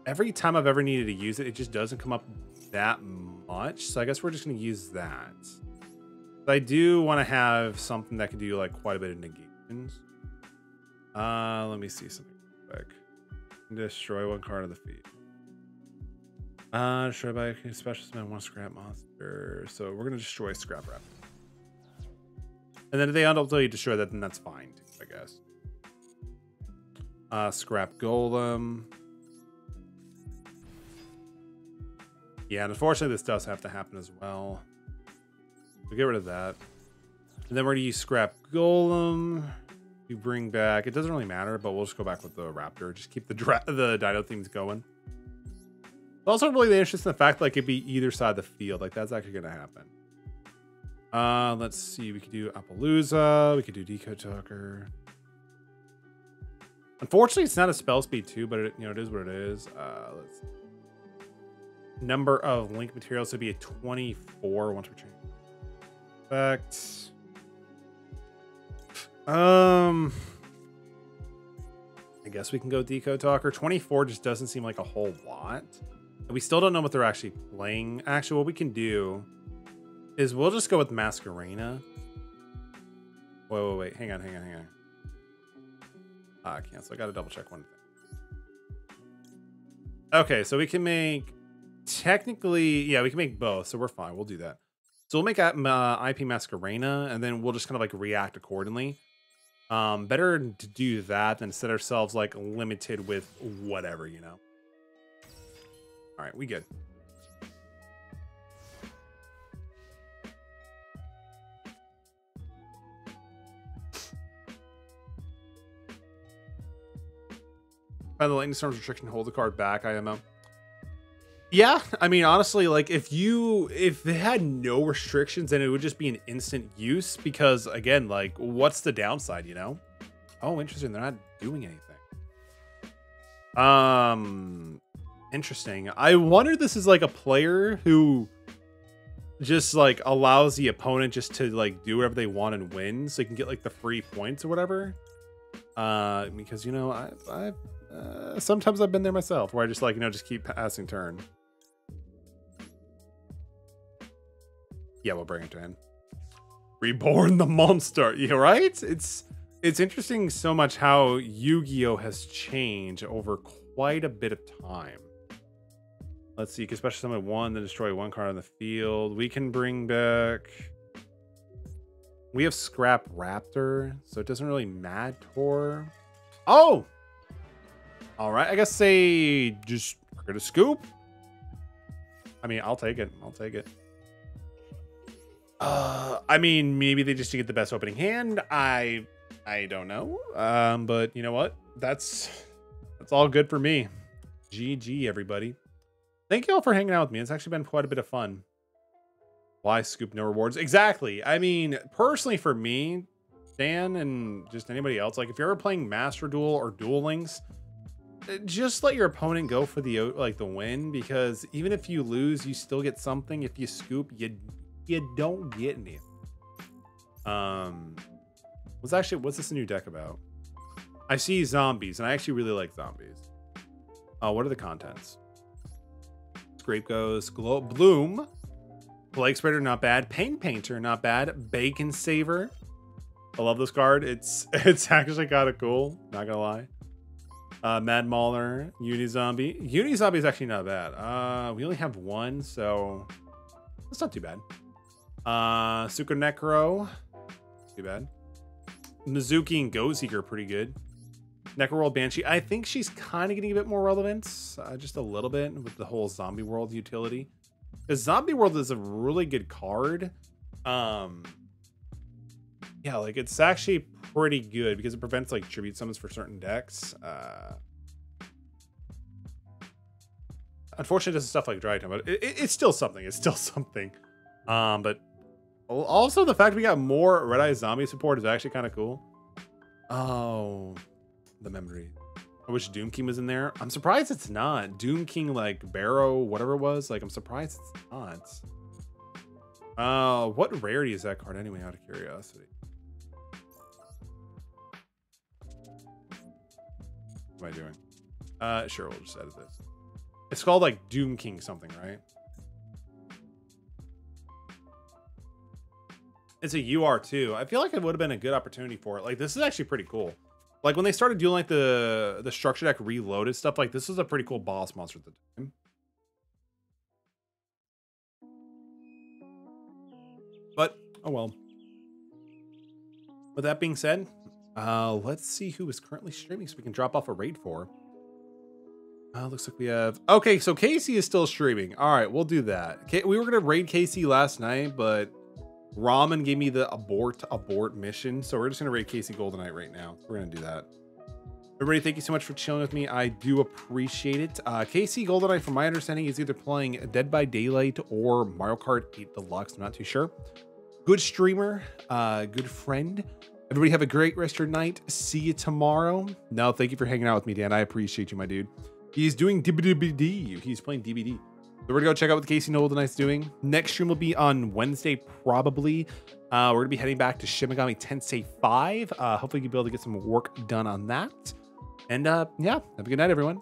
every time I've ever needed to use it, it just doesn't come up that much. So I guess we're just going to use that. But I do want to have something that can do like quite a bit of negations. Let me see something quick. Destroy 1 card of the field. Destroy by a special summon 1 scrap monster. So we're going to destroy Scrap Raptor. And then if they ultimately destroy that, then that's fine, I guess. Scrap Golem. Yeah, and unfortunately, this does have to happen as well. We'll get rid of that. And then we're going to use Scrap Golem. We bring back... It doesn't really matter, but we'll just go back with the Raptor. Just keep the Dino themes going. It's also really interesting the fact that like, it could be either side of the field. Like, that's actually going to happen. Let's see. We could do Appaloosa. We could do Decode Talker. Unfortunately, it's not a spell speed too, but it, you know, it is what it is. Let's see. Number of link materials would be a 24 once we're changing effect. I guess we can go Decode Talker. 24 just doesn't seem like a whole lot. We still don't know what they're actually playing. Actually, what we can do is we'll just go with Masquerena. Wait. Hang on. Cancel. I gotta double check one thing. Okay, so we can make technically, yeah, we can make both, so we're fine. We'll do that. So we'll make IP Masquerena, and then we'll just kind of like react accordingly. Better to do that than set ourselves like limited with whatever, you know. All right, we good. By the lightning storm's restriction, hold the card back, IMO. Yeah, I mean, honestly, like if they had no restrictions, then it would just be an instant use because again, like what's the downside, you know? Oh, interesting. They're not doing anything. Interesting. I wonder if this is like a player who just like allows the opponent just to like do whatever they want and win so they can get like the free points or whatever. Because you know, I've sometimes I've been there myself where I just like, you know, just keep passing turn. Yeah, we'll bring it to him. Reborn the monster. Yeah, right? It's interesting so much how Yu-Gi-Oh has changed over quite a bit of time. Let's see, especially summon one, then destroy one card on the field. We can bring back. We have Scrap Raptor, so it doesn't really matter. Oh! All right, I guess say just we're gonna scoop. I mean, I'll take it. I'll take it. I mean, maybe they just get the best opening hand. I don't know. But you know what? That's all good for me. GG, everybody. Thank you all for hanging out with me. It's actually been quite a bit of fun. Why scoop no rewards? Exactly. I mean, personally for me, Dan, and just anybody else, like if you're ever playing Master Duel or Duel Links, just let your opponent go for the win, because even if you lose, you still get something. If you scoop, you don't get anything. What's this new deck about? I see zombies, and I actually really like zombies. What are the contents? Scrape goes Bloom, Plague Spreader, not bad. Pain Painter, not bad. Bacon Saver, I love this card. It's actually kind of cool, not gonna lie. Mad Mauler, Unizombie. Unizombie is actually not bad. We only have one, so that's not too bad. Suka Necro, too bad. Mizuki and Goseeker are pretty good. Necroworld Banshee, I think she's kind of getting a bit more relevance, just a little bit with the whole Zombie World utility. Because Zombie World is a really good card. Yeah, like it's actually pretty good because it prevents like tribute summons for certain decks. Unfortunately, it does stuff like Dry Time, but it's still something. It's still something. But also the fact we got more Red Eye Zombie support is actually kind of cool. Oh, the memory. I wish Doom King was in there. I'm surprised it's not. Doom King, like Barrow, whatever it was. Like, I'm surprised it's not. What rarity is that card anyway, out of curiosity? What am I doing? Sure, we'll just edit this. It's called like Doom King something, right? It's a UR2. I feel like it would have been a good opportunity for it. Like, this is actually pretty cool. Like, when they started doing like the structure deck reloaded stuff, like this was a pretty cool boss monster at the time. But oh well. With that being said, let's see who is currently streaming so we can drop off a raid for. Looks like we have... Okay, so Casey is still streaming. All right, we'll do that. Okay, we were going to raid Casey last night, but Ramen gave me the abort mission. So we're just going to raid Casey Goldenite right now. We're going to do that. Everybody, thank you so much for chilling with me. I do appreciate it. Casey Goldenite, from my understanding, is either playing Dead by Daylight or Mario Kart 8 Deluxe. I'm not too sure. Good streamer, good friend. Everybody have a great rest of your night. See you tomorrow. No, thank you for hanging out with me, Dan. I appreciate you, my dude. He's doing DBD. He's playing DBD. So we're gonna go check out what Casey Goldenite's doing. Next stream will be on Wednesday, probably. We're gonna be heading back to Shin Megami Tensei 5. Hopefully you'll be able to get some work done on that. And yeah, have a good night, everyone.